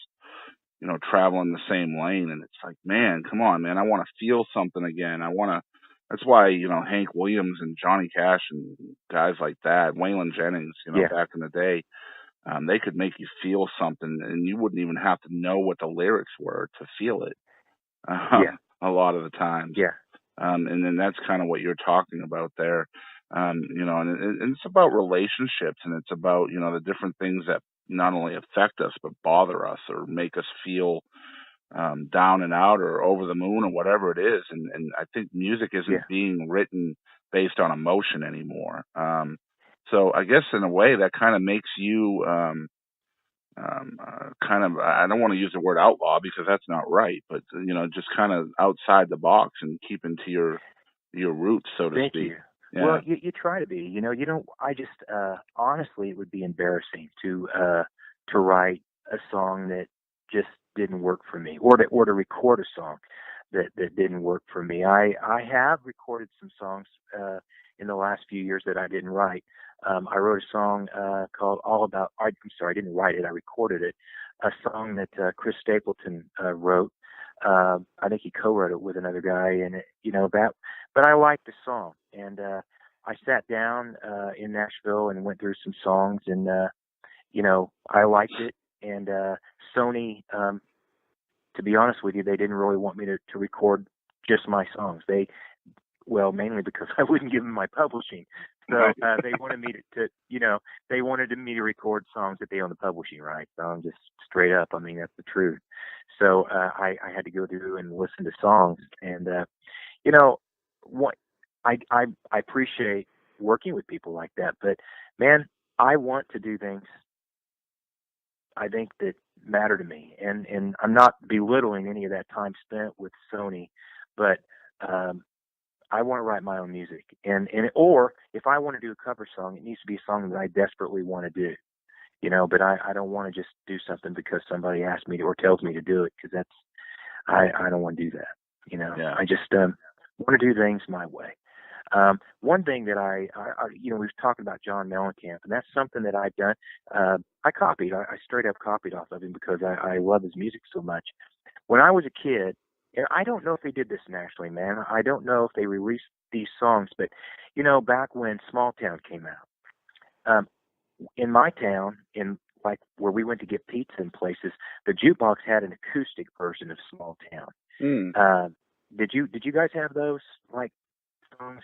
traveling the same lane, and it's like, man, come on, man, I want to feel something again. That's why Hank Williams and Johnny Cash and guys like that, Waylon Jennings, back in the day, they could make you feel something, and you wouldn't even have to know what the lyrics were to feel it. A lot of the times. And then that's kind of what you're talking about there. And it's about relationships, and it's about, the different things that not only affect us, but bother us or make us feel down and out or over the moon or whatever it is. And I think music isn't being written based on emotion anymore. So I guess in a way that kind of makes you I don't want to use the word outlaw, because that's not right, but just kind of outside the box and keeping to your roots, so to speak. You. Yeah. Well, you try to be. You don't. I just honestly, it would be embarrassing to write a song that just didn't work for me, or to record a song that didn't work for me. I have recorded some songs in the last few years that I didn't write. I wrote a song called All About. I'm sorry, I didn't write it. I recorded it. A song that Chris Stapleton wrote. I think he co-wrote it with another guy, and that. But I liked the song, and I sat down in Nashville and went through some songs, and I liked it. And Sony, to be honest with you, they didn't really want me to record just my songs. Mainly because I wouldn't give them my publishing. So they wanted me they wanted me to record songs that they own the publishing rights. So I'm just straight up. I mean, that's the truth. So I had to go through and listen to songs, and what I appreciate working with people like that. But man, I want to do things I think that matter to me, and I'm not belittling any of that time spent with Sony, but I want to write my own music, or if I want to do a cover song, it needs to be a song that I desperately want to do, but I don't want to just do something because somebody asked me to or tells me to do it, because I don't want to do that. I just want to do things my way. One thing that I we've talked about John Mellencamp, and that's something that I've done. I straight up copied off of him because I love his music so much. When I was a kid, and I don't know if they did this nationally, man. I don't know if they released these songs, but back when Small Town came out, in my town, in like where we went to get pizza in places, the jukebox had an acoustic version of Small Town. Did you guys have those like songs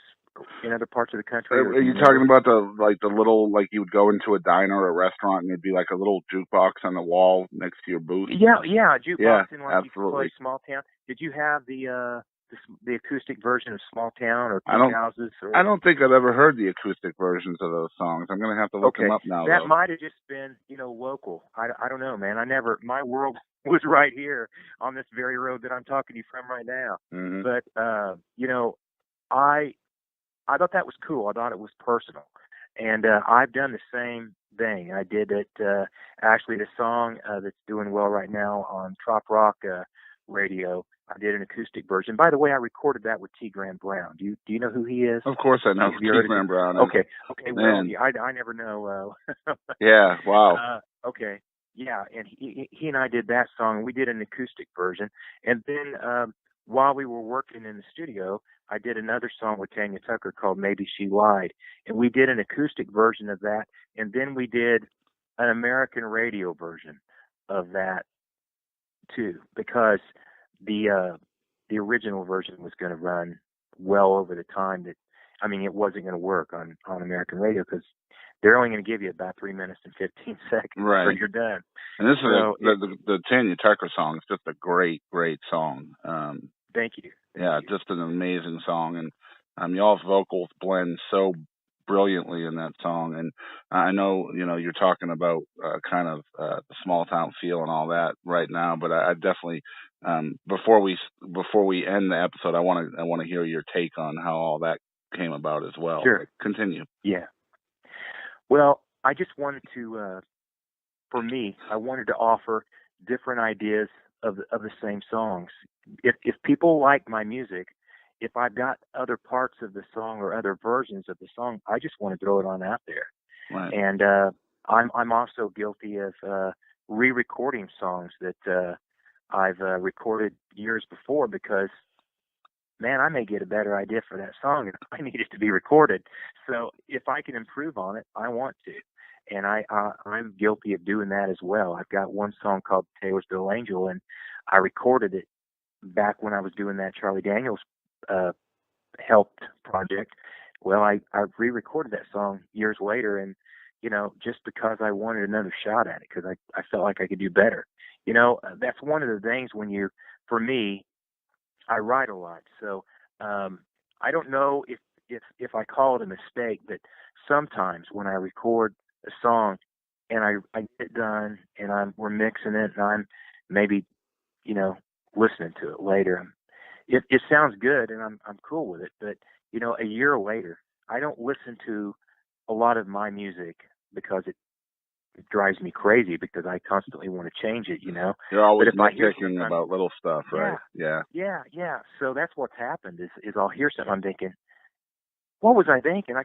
in other parts of the country? Are you talking about the little, like you would go into a diner or a restaurant and it'd be like a little jukebox on the wall next to your booth? Yeah, jukebox, and like absolutely. You could play Small Town. Did you have the acoustic version of Small Town or Pink Houses? I don't think I've ever heard the acoustic versions of those songs. I'm going to have to look them up now. That might have just been, local. I don't know, man. My world was right here on this very road that I'm talking to you from right now. Mm-hmm. But, I thought that was cool. I thought it was personal. And I've done the same thing. I did it, actually, the song that's doing well right now on Trop-Rock radio, I did an acoustic version. By the way, I recorded that with T. Graham Brown. Do you know who he is? Of course I know who T. Graham Brown is. Okay. Well, I never know. Yeah, wow. Okay. Yeah, and he and I did that song. We did an acoustic version. And then while we were working in the studio, I did another song with Tanya Tucker called Maybe She Lied. And we did an acoustic version of that. And then we did an American radio version of that too, because the original version was going to run well over the time that, it wasn't going to work on American radio, because they're only going to give you about 3 minutes and 15 seconds before you're done. And this is the Tanya Tucker song is just a great, great song. Thank you. Just an amazing song, and y'all's vocals blend so brilliantly in that song. And I know you're talking about kind of the small town feel and all that right now, but I definitely before we end the episode, I want to hear your take on how all that came about as well. Sure. Continue. Yeah. Well, I just wanted to, for me, I wanted to offer different ideas of the same songs. If people like my music, if I've got other parts of the song or other versions of the song, I just want to throw it on out there. Right. And I'm also guilty of re-recording songs that I've recorded years before, because, man, I may get a better idea for that song and I need it to be recorded. So if I can improve on it, I want to. And I'm guilty of doing that as well. I've got one song called Taylorsville Angel, and I recorded it back when I was doing that Charlie Daniels helped project. Well, I re-recorded that song years later, and just because I wanted another shot at it, because I felt like I could do better. That's one of the things for me, I write a lot, so I don't know if I call it a mistake, but sometimes when I record a song and I get it done and we're mixing it and I'm maybe listening to it later, it sounds good and I'm cool with it, but a year later I don't listen to a lot of my music because it drives me crazy, because I constantly want to change it. You're always nitpicking about little stuff, right? Yeah. So that's what's happened is I'll hear something, I'm thinking, what was I thinking? I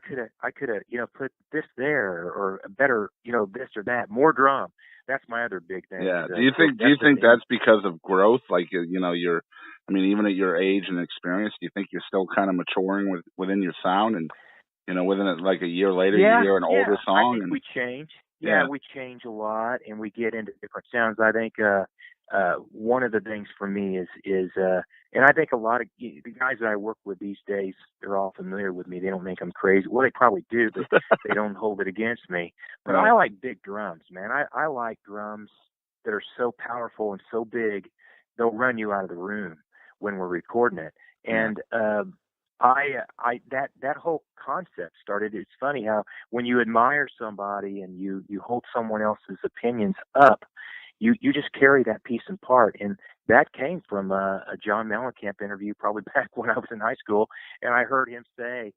could have put this there, or a better this or that, more drum. That's my other big thing. Yeah. Do you think that's because of growth? Like you're, even at your age and experience, do you think you're still kind of maturing within your sound, and within like a year later you hear an older song? I think we change. Yeah, we change a lot and we get into different sounds. I think one of the things for me is and I think a lot of the guys that I work with these days, they're all familiar with me. They don't think I'm crazy. Well, they probably do, but they don't hold it against me. But I like big drums, man. I like drums that are so powerful and so big, they'll run you out of the room when we're recording it. And that whole concept started. It's funny how when you admire somebody and you hold someone else's opinions up, you just carry that piece in part. And that came from a John Mellencamp interview probably back when I was in high school, and I heard him say,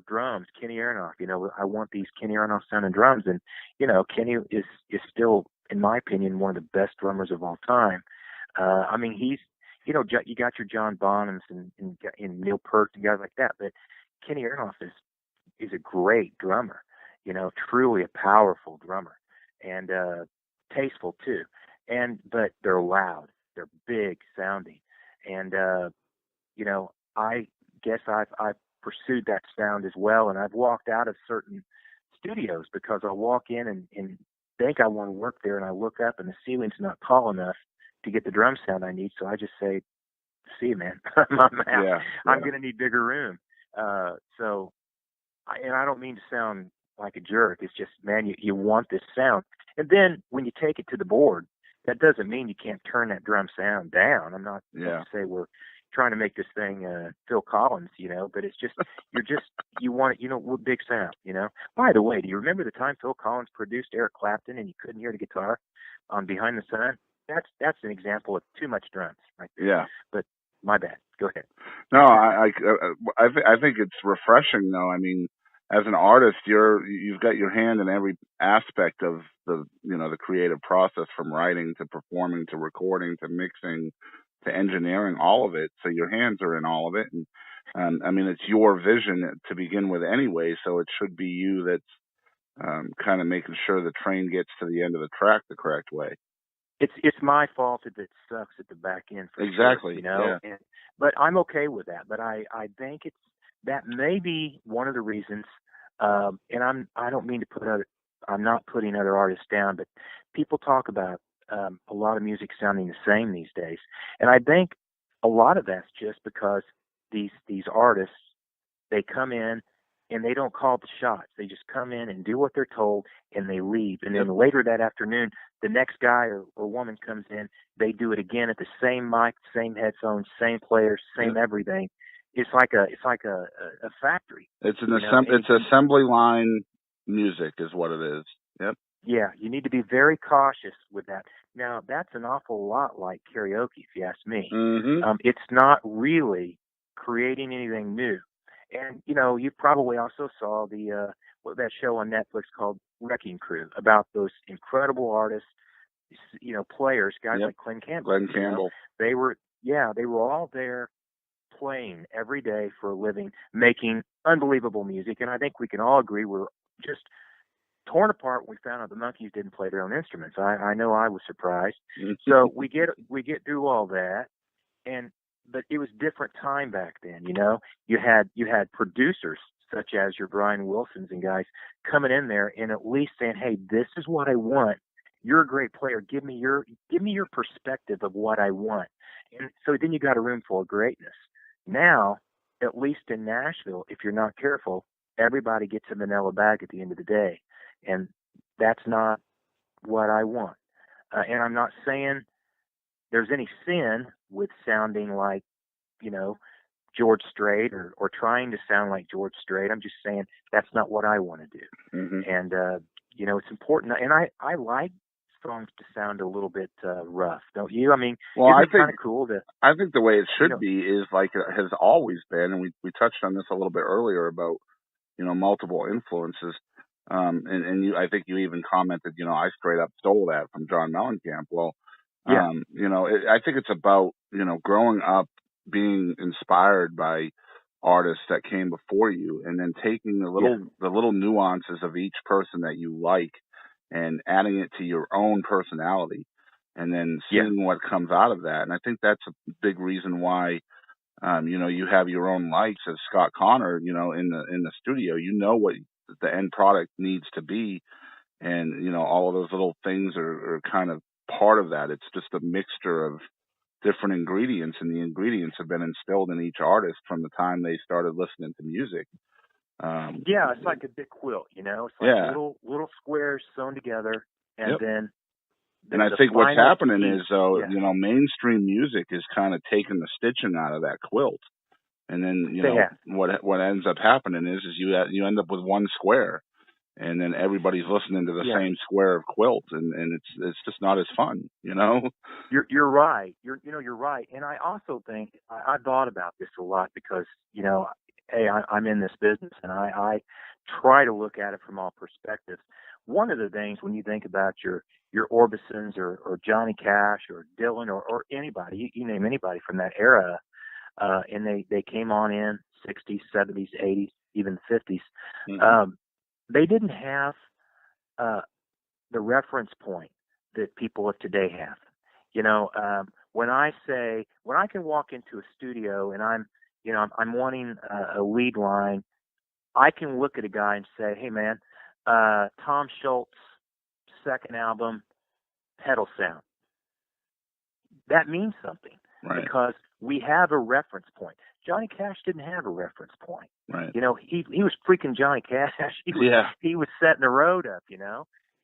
drums, Kenny Aronoff, I want these Kenny Aronoff sounding drums. And, Kenny is still, in my opinion, one of the best drummers of all time. I mean, he's, you got your John Bonhams and Neil Peart and guys like that, but Kenny Aronoff is a great drummer, truly a powerful drummer, and tasteful too. But they're loud, they're big sounding, and I guess I've pursued that sound as well, and I've walked out of certain studios because I walk in and think I want to work there, and I look up and the ceiling's not tall enough to get the drum sound I need, so I just say, "See you, man. I'm out. Yeah. I'm going to need bigger room." And I don't mean to sound like a jerk. It's just, man, you want this sound, and then when you take it to the board, that doesn't mean you can't turn that drum sound down. I'm not going to say we're trying to make this thing Phil Collins, but it's just you want it, big sound, By the way, do you remember the time Phil Collins produced Eric Clapton and you couldn't hear the guitar on Behind the Sun? That's an example of too much drums, right there. Yeah. But my bad. Go ahead. No, I think it's refreshing though. I mean, as an artist, you've got your hand in every aspect of the creative process, from writing to performing to recording to mixing to engineering, all of it. So your hands are in all of it, and I mean, it's your vision to begin with anyway. So it should be you that's kind of making sure the train gets to the end of the track the correct way. It's my fault if it sucks at the back end. For exactly. Sure, yeah. But I'm okay with that. But I think that may be one of the reasons. And I don't mean to I'm not putting other artists down, but people talk about a lot of music sounding the same these days, and I think a lot of that's just because these artists, they come in and they don't call the shots. They just come in and do what they're told, and they leave. And then later that afternoon, the next guy or woman comes in, they do it again at the same mic, same headphones, same players, same everything. It's like a factory. It's it's assembly line music is what it is. Yep. Yeah, you need to be very cautious with that. Now, that's an awful lot like karaoke, if you ask me. Mm-hmm. It's not really creating anything new. And, you probably also saw that show on Netflix called Wrecking Crew, about those incredible artists, players, guys like Glenn Campbell. Glenn Campbell. They were all there playing every day for a living, making unbelievable music. And I think we can all agree we're just torn apart when we found out the Monkees didn't play their own instruments. I know I was surprised. So we get through all that, but it was different time back then. You had producers such as your Brian Wilsons and guys coming in there and at least saying, "Hey, this is what I want. You're a great player. Give me your perspective of what I want." And so then you got a room full of greatness. Now, at least in Nashville, if you're not careful, everybody gets a vanilla bag at the end of the day. And that's not what I want. And I'm not saying there's any sin with sounding like, George Strait or trying to sound like George Strait. I'm just saying that's not what I want to do. Mm-hmm. And, it's important. And I like songs to sound a little bit rough, don't you? I mean, I think kind of cool to. I think the way it should be is like it has always been, and we touched on this a little bit earlier about multiple influences. And I think you even commented, I straight up stole that from John Mellencamp. Well, yeah. I think it's about growing up, being inspired by artists that came before you, and then taking the little nuances of each person that you like and adding it to your own personality, and then seeing what comes out of that. And I think that's a big reason why, you have your own likes as Scott Connor, in the studio, what the end product needs to be. And, all of those little things are kind of part of that. It's just a mixture of different ingredients, and the ingredients have been instilled in each artist from the time they started listening to music. It's like a big quilt, it's like little squares sewn together, and then. And I think what's happening is, though, mainstream music is kind of taking the stitching out of that quilt, and then what ends up happening is you end up with one square, and then everybody's listening to the Yeah. same square of quilt, and it's just not as fun, you know. You're right. You're right. And I also think I thought about this a lot because, hey, I'm in this business and I try to look at it from all perspectives. One of the things when you think about your Orbisons or Johnny Cash or Dylan or anybody, you name anybody from that era, and they came on in 60s, 70s, 80s, even 50s. Mm-hmm. They didn't have the reference point that people of today have. When I can walk into a studio and I'm wanting a lead line, I can look at a guy and say, hey man, Tom Schultz, second album, pedal sound. That means something, right? Because we have a reference point. Johnny Cash didn't have a reference point. Right. He was freaking Johnny Cash. He was setting the road up,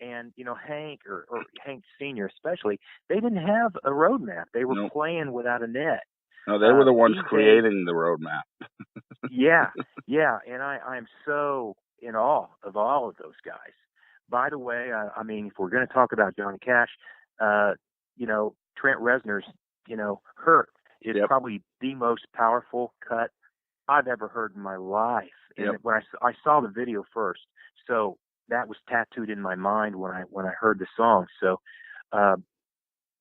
And Hank or Hank Sr. especially, they didn't have a roadmap. They were playing without a net. No, they were the ones creating the roadmap. yeah, and I'm so in awe of all of those guys. By the way, I mean, if we're going to talk about Johnny Cash, Trent Reznor's, Hurt is probably the most powerful cut I've ever heard in my life. And when I saw the video first, so that was tattooed in my mind when I heard the song. So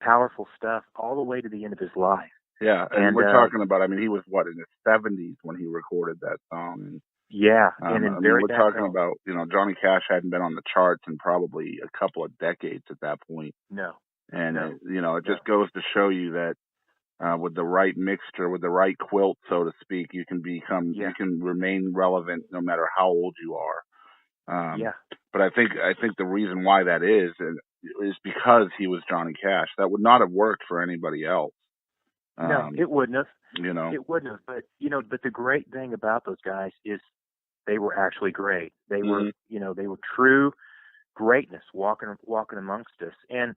powerful stuff all the way to the end of his life. Yeah, and we're talking about, I mean, he was, in his 70s when he recorded that song. And we're talking about, Johnny Cash hadn't been on the charts in probably a couple of decades at that point. No. And, it just goes to show you that with the right mixture, with the right quilt, so to speak, you can you can remain relevant no matter how old you are. But I think the reason why that is because he was Johnny Cash. That would not have worked for anybody else. No, it wouldn't have. It wouldn't have. But the great thing about those guys is they were actually great. They were, they were true greatness walking amongst us. And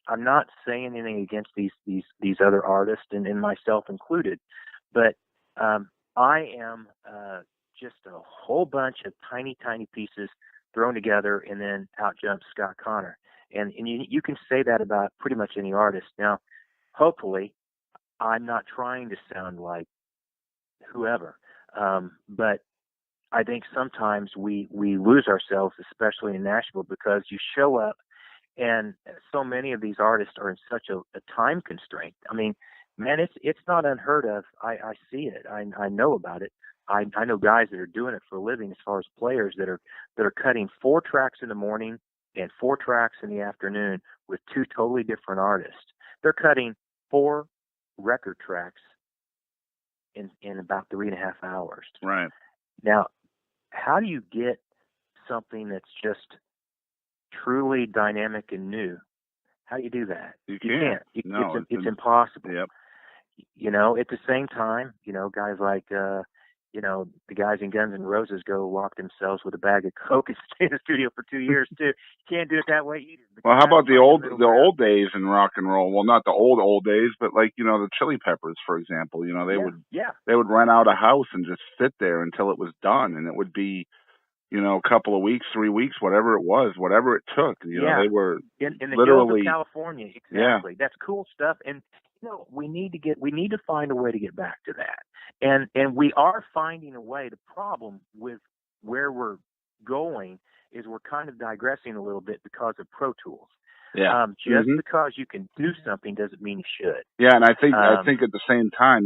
I'm not saying anything against these other artists and myself included, but I am just a whole bunch of tiny pieces thrown together, and then out jumps Scott Connor. And you can say that about pretty much any artist. Now, hopefully, I'm not trying to sound like whoever, but I think sometimes we lose ourselves, especially in Nashville, because you show up and so many of these artists are in such a time constraint. I mean, man, it's not unheard of. I see it. I know about it. I know guys that are doing it for a living as far as players that are cutting 4 tracks in the morning and 4 tracks in the afternoon with 2 totally different artists. They're cutting 4 record tracks in about 3.5 hours. Right. Now, how do you get something that's just truly dynamic and new? How do you do that? You can't. It's impossible. Yep. At the same time, guys like the guys in Guns N' Roses go lock themselves with a bag of Coke and stay in the studio for 2 years too. You can't do it that way either. Well, how about the old days in rock and roll? Well, not the old days, but like the Chili Peppers, for example. They would rent out a house and just sit there until it was done, and it would be a couple of weeks, 3 weeks, whatever it was, whatever it took. They were in the literally hills of California. Exactly. That's cool stuff. And we need to find a way to get back to that. And we are finding a way. The problem with where we're going is we're kind of digressing a little bit because of Pro Tools. Yeah. Just because you can do something doesn't mean you should. Yeah, and I think at the same time,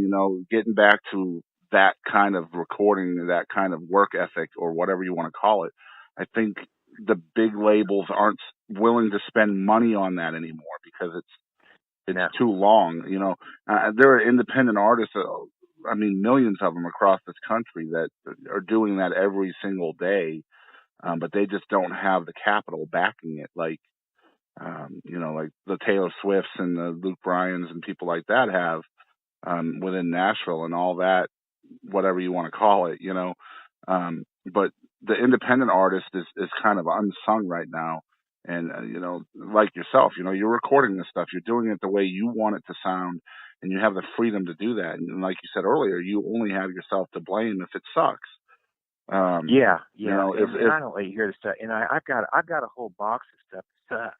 getting back to that kind of recording, that kind of work ethic, or whatever you want to call it, I think the big labels aren't willing to spend money on that anymore because it's too long. There are independent artists, millions of them across this country that are doing that every single day, but they just don't have the capital backing it, like the Taylor Swifts and the Luke Bryans and people like that have within Nashville and all that, whatever you want to call it, but the independent artist is kind of unsung right now. And, like yourself, you're recording this stuff, you're doing it the way you want it to sound, and you have the freedom to do that. And like you said earlier, you only have yourself to blame if it sucks. Yeah. You know, if I don't let you hear the stuff, and I've got a whole box of stuff that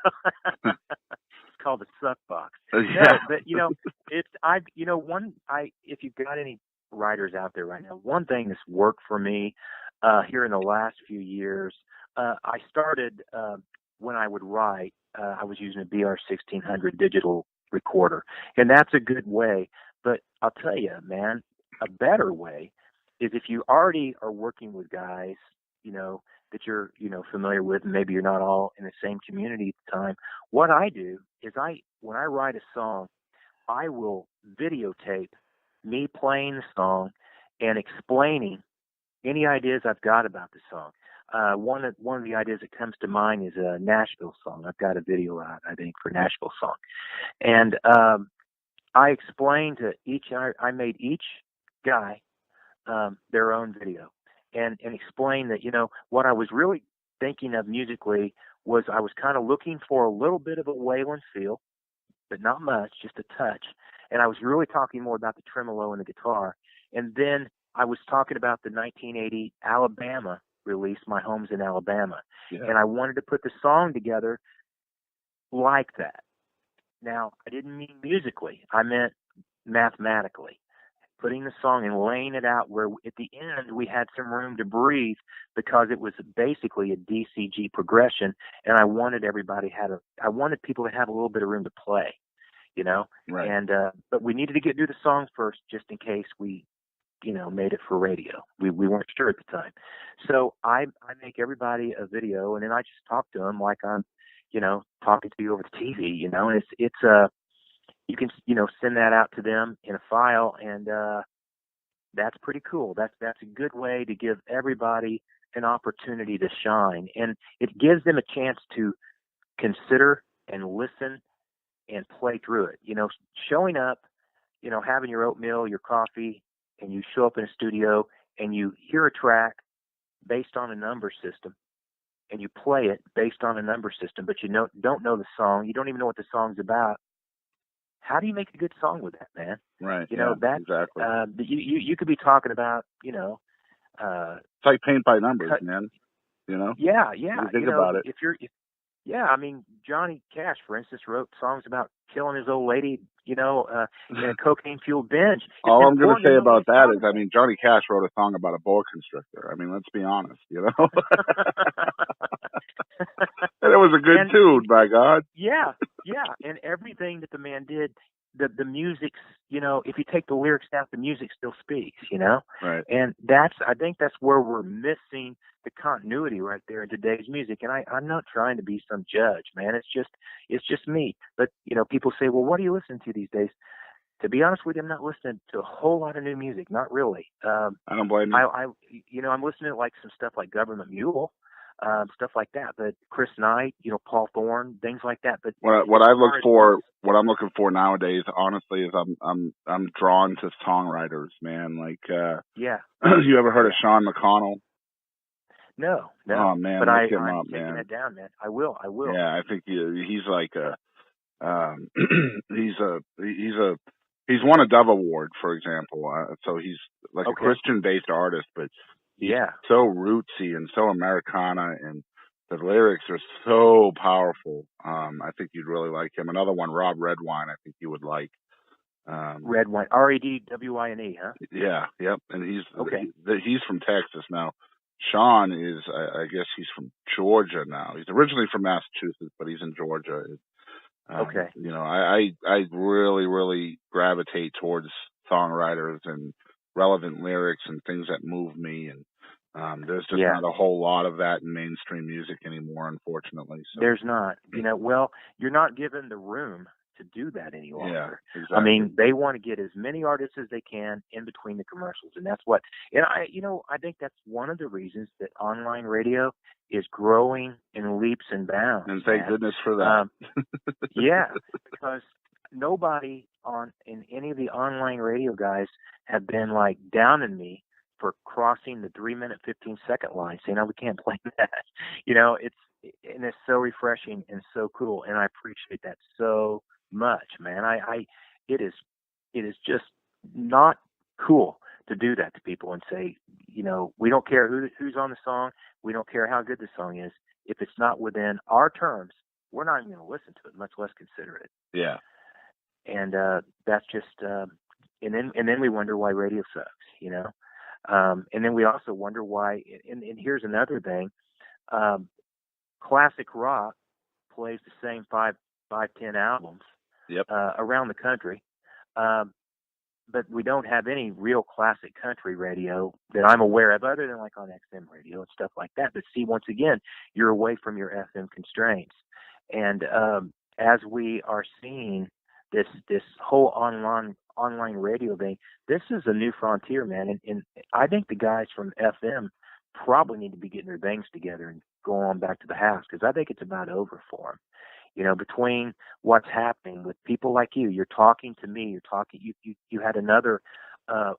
sucks. It's called the suck box. Yeah. No, but if you've got any writers out there right now, one thing that's worked for me here in the last few years, I started when I would write, I was using a BR1600 digital recorder, and that's a good way. But I'll tell you, man, a better way is if you already are working with guys, that you're, familiar with, and maybe you're not all in the same community at the time. What I do is when I write a song, I will videotape me playing the song and explaining any ideas I've got about the song. One of the ideas that comes to mind is a Nashville song. I've got a video out, I think, for Nashville song. And I explained to I made each guy their own video and explained that, what I was really thinking of musically was I was kind of looking for a little bit of a Waylon feel, but not much, just a touch. And I was really talking more about the tremolo and the guitar. And then I was talking about the 1980 Alabama release, My Home's in Alabama. Yeah. And I wanted to put the song together like that. Now, I didn't mean musically. I meant mathematically. Putting the song and laying it out where at the end we had some room to breathe because it was basically a DCG progression, and I wanted people to have a little bit of room to play, Right. And but we needed to get through the song first just in case we made it for radio. We weren't sure at the time. So I make everybody a video, and then I just talk to them like I'm, talking to you over the TV, and it's you can, send that out to them in a file, and that's pretty cool. That's a good way to give everybody an opportunity to shine, and it gives them a chance to consider and listen and play through it. Showing up, having your oatmeal, your coffee, and you show up in a studio and you hear a track based on a number system, and you play it based on a number system, but you don't know the song. You don't even know what the song's about. How do you make a good song with that, man? Right. Exactly. You could be talking about, it's like paint by numbers, man. Yeah. You think about it. I mean, Johnny Cash, for instance, wrote songs about killing his old lady, in a cocaine-fueled binge. All I'm going to say about that is, Johnny Cash wrote a song about a boa constrictor. Let's be honest, And it was a good tune, by God. Yeah. And everything that the man did, the music's, if you take the lyrics out, the music still speaks, Right. And I think that's where we're missing the continuity right there in today's music. And I'm not trying to be some judge, man. It's just me. But, people say, well, what are you listening to these days? To be honest with you, I'm not listening to a whole lot of new music. Not really. I don't blame you. I'm listening to like some stuff like Government Mule. Stuff like that, but Chris Knight, Paul Thorne, things like that. But what I'm looking for nowadays, honestly, is I'm drawn to songwriters, man. Like, you ever heard of Sean McConnell? No. Oh man, but let's get him I'm up, taking man. that down, man. I will. Yeah, I think he's like he's won a Dove Award, for example. So he's like a Christian-based artist, but he's so rootsy and so Americana, and the lyrics are so powerful. I think you'd really like him. Another one, Rob Redwine, I think you would like. Redwine, Redwine, huh? Yeah, yep. And he's from Texas now. Sean is, I guess he's from Georgia now. He's originally from Massachusetts, but he's in Georgia. I really, really gravitate towards songwriters and relevant lyrics and things that move me. And there's just not a whole lot of that in mainstream music anymore, unfortunately. So. There's not. Well, you're not given the room to do that any longer. Yeah, exactly. They want to get as many artists as they can in between the commercials, and that's what. And I think that's one of the reasons that online radio is growing in leaps and bounds. And thank goodness for that. Because nobody in any of the online radio guys have been like downing me for crossing the 3-minute 15-second line, saying, "No, we can't play that." It's so refreshing and so cool, and I appreciate that so much, man. It is just not cool to do that to people and say, you know, we don't care who's on the song. We don't care how good the song is. If it's not within our terms, we're not even going to listen to it, much less consider it. Yeah. And that's just, and then we wonder why radio sucks, you know. And then we also wonder why. And here's another thing: classic rock plays the same 5-10 albums around the country, but we don't have any real classic country radio that I'm aware of, other than like on XM radio and stuff like that. But see, once again, you're away from your FM constraints, and as we are seeing this whole online radio thing, this is a new frontier, man. And I think the guys from FM probably need to be getting their things together and go on back to the house, because I think it's about over for them. You know, between what's happening with people like you're talking to me, you had another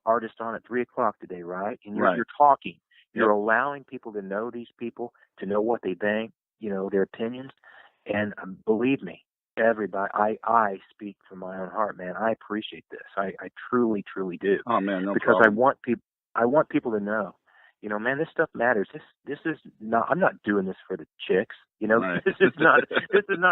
artist on at 3:00 today, right? And you're talking, you're allowing people to know these people, to know what they think, you know, their opinions. And believe me, everybody, I speak from my own heart, man. I appreciate this. I truly, truly do. Oh man, no because problem. I want people to know, you know, man, this stuff matters. This is not. I'm not doing this for the chicks. You know, this is not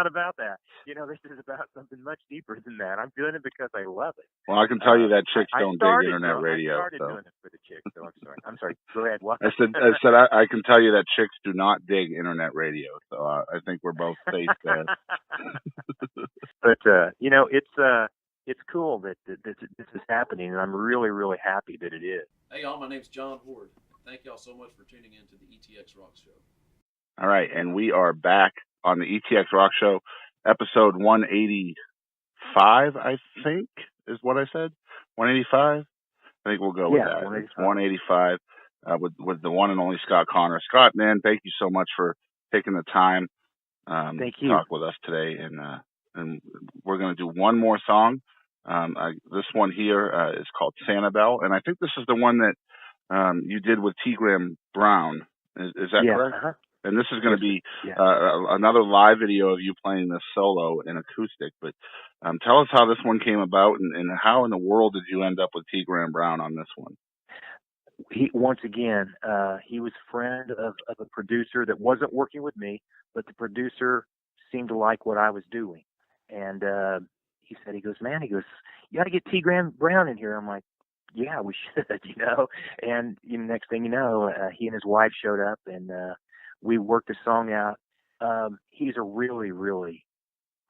about that. You know, this is about something much deeper than that. I'm doing it because I love it. Well, I can tell you that chicks don't dig internet radio. I started doing it for the chicks, so I'm sorry. Go ahead. What? I said I can tell you that chicks do not dig internet radio. So I think we're both safe there. But you know, it's cool that this is happening, and I'm really, really happy that it is. Hey y'all, my name's John Horde. Thank y'all so much for tuning in to the ETX ROCKS Show. All right, and we are back on the ETX ROCKS Show, episode 185, I think, is what I said. 185? I think we'll go with that. 185 with the one and only Scott Connor. Scott, man, thank you so much for taking the time to talk with us today. And we're going to do one more song. This one here is called Sanibel, and I think this is the one that you did with T. Graham Brown. Is that correct? Uh-huh. And this is going to be another live video of you playing this solo in acoustic. But tell us how this one came about, and how in the world did you end up with T. Graham Brown on this one? Once again, he was a friend of a producer that wasn't working with me, but the producer seemed to like what I was doing. And he goes, you got to get T. Graham Brown in here. I'm like, yeah, we should, you know. And next thing you know, he and his wife showed up, and we worked the song out. He's a really, really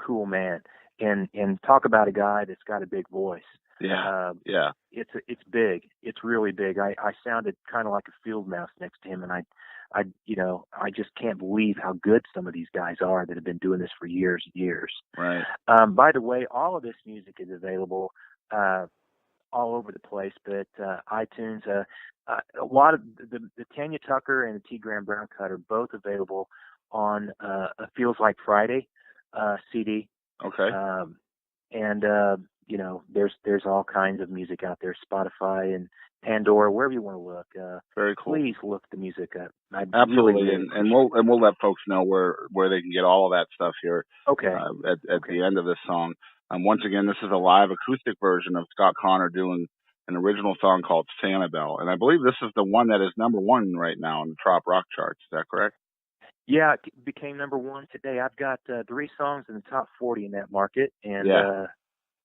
cool man, and talk about a guy that's got a big voice. Yeah, It's big. It's really big. I sounded kind of like a field mouse next to him, and I just can't believe how good some of these guys are that have been doing this for years and years. Right. By the way, all of this music is available all over the place, but iTunes, a lot of the Tanya Tucker and the T. Graham Brown cut are both available on Feels Like Friday CD. Okay. And you know, there's all kinds of music out there, Spotify and Pandora, wherever you want to look. Very cool. Please look the music up. Absolutely, really and we'll let folks know where they can get all of that stuff here. Okay. At the end of this song. Once again, this is a live acoustic version of Scott Connor doing an original song called Sanibel, and I believe this is the one that is #1 right now on the Trop-Rock charts. Is that correct? Yeah, it became #1 today. I've got 3 songs in the top 40 in that market, and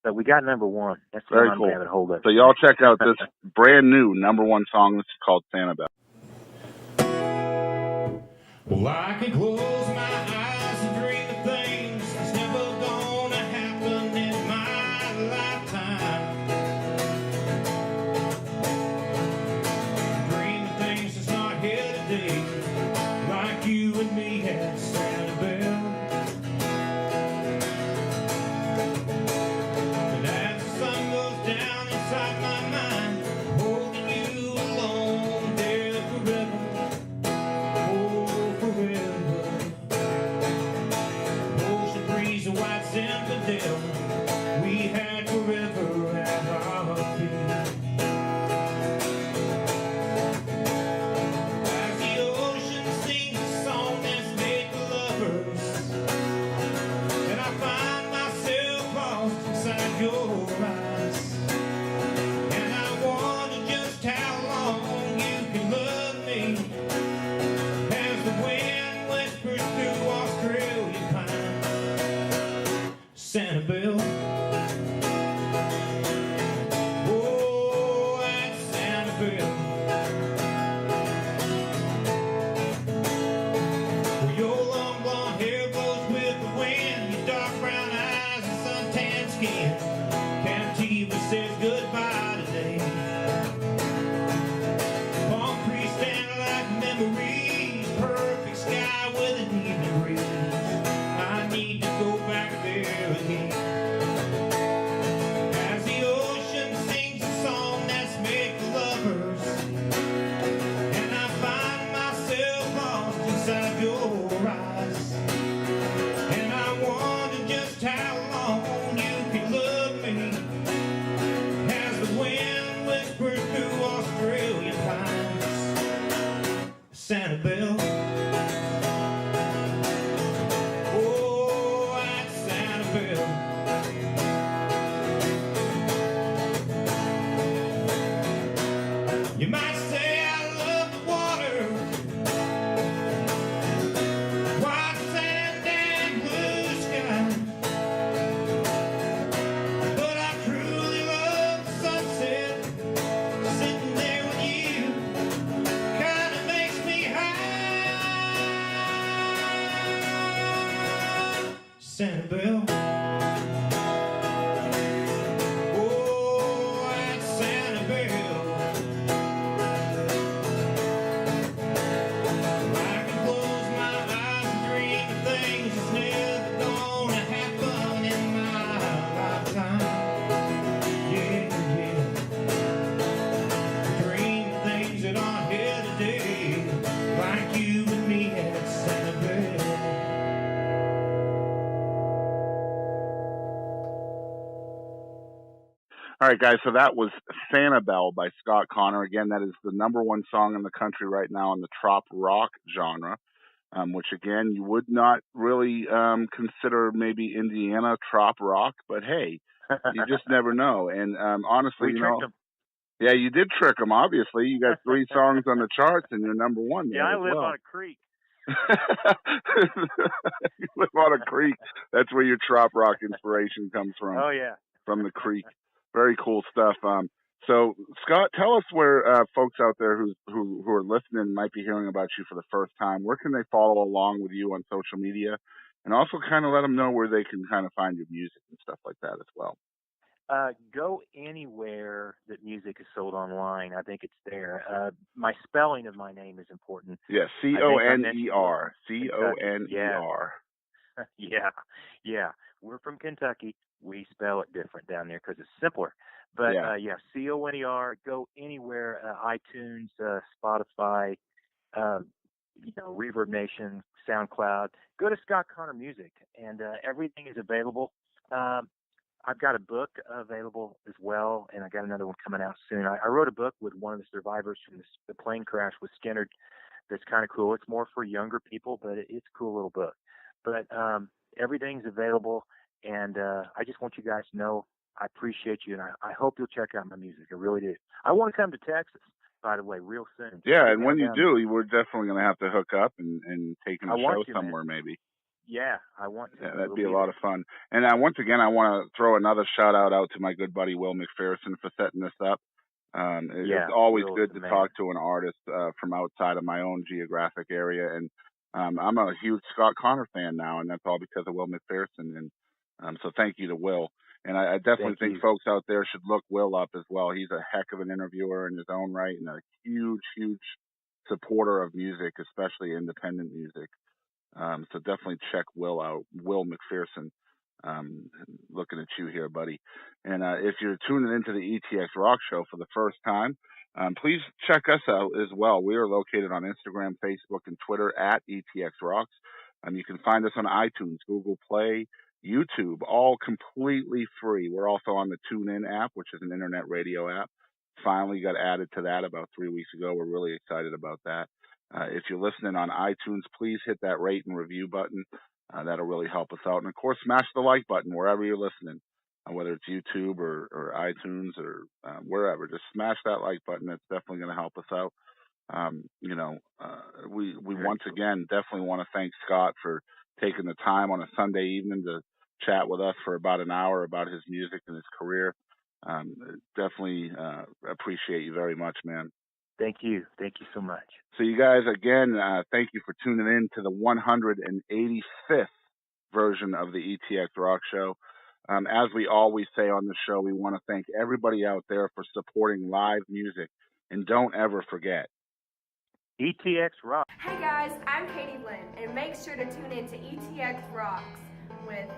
but we got *1. That's very what I'm cool. having hold of. So y'all check out this brand new #1 song. This is called Sanibel. Well, I can close my eyes and dream of things that's never gonna happen in my lifetime. Dream of things that's not here today, like you and me had Sanibel. And as the sun goes down inside my mind, holding you alone there forever. You might say I love the water, white sand and blue sky, but I truly love the sunset. Sitting there with you kind of makes me high. Sanibel. All right, guys, so that was Sanibel by Scott Connor. Again, that is the #1 song in the country right now in the Trop-Rock genre, which, again, you would not really consider maybe Indiana Trop-Rock, but hey, you just never know. And honestly, We tricked 'em. Yeah, you did trick them, obviously. You got 3 songs on the charts, and you're #1 there. Yeah, I as live well. on a creek. You live on a creek. That's where your Trop-Rock inspiration comes from. Oh, yeah. From the creek. Very cool stuff. So, Scott, tell us where folks out there who are listening might be hearing about you for the first time. Where can they follow along with you on social media? And also kind of let them know where they can kind of find your music and stuff like that as well. Go anywhere that music is sold online. I think it's there. My spelling of my name is important. Yeah, Coner. Coner. Yeah. We're from Kentucky. We spell it different down there because it's simpler. But Coner. Go anywhere. iTunes, Spotify, Reverb Nation, SoundCloud. Go to Scott Connor Music, and everything is available. I've got a book available as well, and I got another one coming out soon. I wrote a book with one of the survivors from the plane crash with Skinner. That's kind of cool. It's more for younger people, but it's a cool little book. But everything's available, and I just want you guys to know I appreciate you, and I hope you'll check out my music. I really do. I want to come to Texas, by the way, real soon. Yeah, and when you do, we're definitely going to have to hook up and take a show somewhere, maybe. Yeah, I want to. Yeah, that'd be a lot of fun. And once again, I want to throw another shout out to my good buddy Will McPherson for setting this up. It's always good to talk to an artist from outside of my own geographic area. And I'm a huge Scott Connor fan now, and that's all because of Will McPherson. And so thank you to Will. And I definitely think folks out there should look Will up as well. He's a heck of an interviewer in his own right and a huge, huge supporter of music, especially independent music. So definitely check Will out, Will McPherson. Looking at you here, buddy. And if you're tuning into the ETX ROCKS Show for the first time, please check us out as well. We are located on Instagram, Facebook, and Twitter at ETX ROCKS. You can find us on iTunes, Google Play, YouTube, all completely free. We're also on the TuneIn app, which is an internet radio app. Finally got added to that about 3 weeks ago. We're really excited about that. If you're listening on iTunes, please hit that rate and review button. That'll really help us out. And, of course, smash the like button wherever you're listening, whether it's YouTube or iTunes or wherever. Just smash that like button. It's definitely going to help us out. We once again definitely want to thank Scott for taking the time on a Sunday evening to chat with us for about an hour about his music and his career. Definitely appreciate you very much, man. Thank you. Thank you so much. So you guys, again, thank you for tuning in to the 185th version of the ETX ROCKS Show. As we always say on the show, we want to thank everybody out there for supporting live music. And don't ever forget, ETX Rocks. Hey guys, I'm Katie Lynn, and make sure to tune in to ETX Rocks with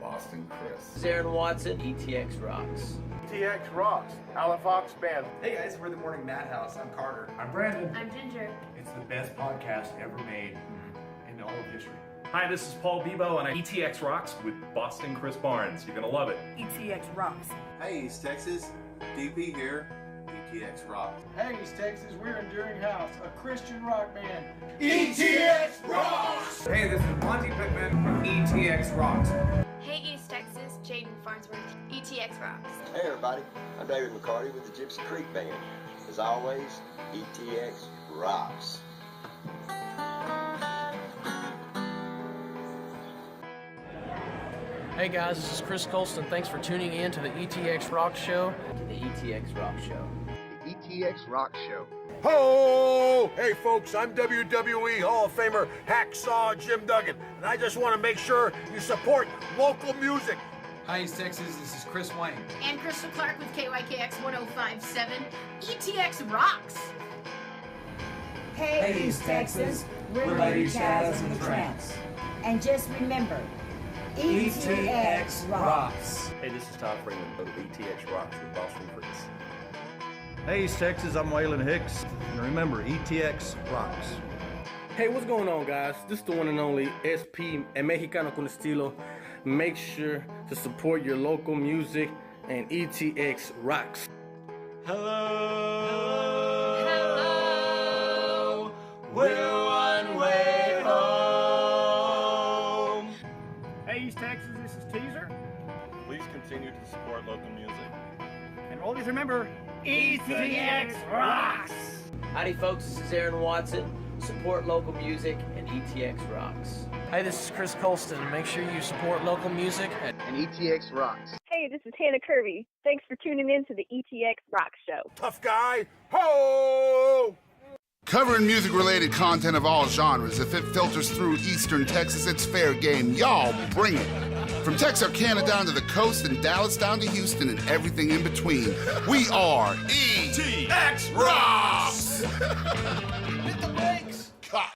Boston Chris. Aaron Watson, ETX Rocks. ETX Rocks, Alan Fox Band. Hey guys, we're the Morning Madhouse. I'm Carter. I'm Brandon. I'm Ginger. It's the best podcast ever made in all of history. Hi, this is Paul Bebo, and ETX Rocks with Boston Chris Barnes. You're going to love it. ETX Rocks. Hey, East Texas. DP here. ETX Rocks. Hey, East Texas, we're Enduring House, a Christian rock band. ETX Rocks! Hey, this is Monty Pittman from ETX Rocks. Hey, East Texas, Jaden Farnsworth, ETX ETX Rocks. Hey everybody, I'm David McCarty with the Gypsy Creek Band. As always, ETX rocks. Hey guys, this is Chris Colston. Thanks for tuning in to the ETX ROCKS Show. The ETX ROCKS Show. The ETX ROCKS Show. Ho! Hey folks, I'm WWE Hall of Famer Hacksaw Jim Duggan, and I just want to make sure you support local music. Hi, East Texas. This is Chris Wayne. And Crystal Clark with KYKX 1057. ETX rocks! Hey, East Texas. We're Lady Chaz and the Tramps. And just remember, ETX rocks. Hey, this is Todd Freeman of ETX Rocks with Boston Freaks. Hey, East Texas, I'm Waylon Hicks, and remember, ETX rocks. Hey, what's going on, guys? This is the one and only SP, El Mexicano con Estilo. Make sure to support your local music, and ETX rocks. Hello, we're one way home. Hey, East Texas, this is Teaser. Please continue to support local music. And always remember, ETX rocks! Howdy folks, this is Aaron Watson. Support local music and ETX rocks. Hey, this is Chris Colston. Make sure you support local music And ETX rocks. Hey, this is Hannah Kirby. Thanks for tuning in to the ETX ROCKS Show. Tough guy, ho! Covering music-related content of all genres. If it filters through Eastern Texas, it's fair game. Y'all bring it. From Texarkana down to the coast and Dallas down to Houston and everything in between. We are ETX Rocks!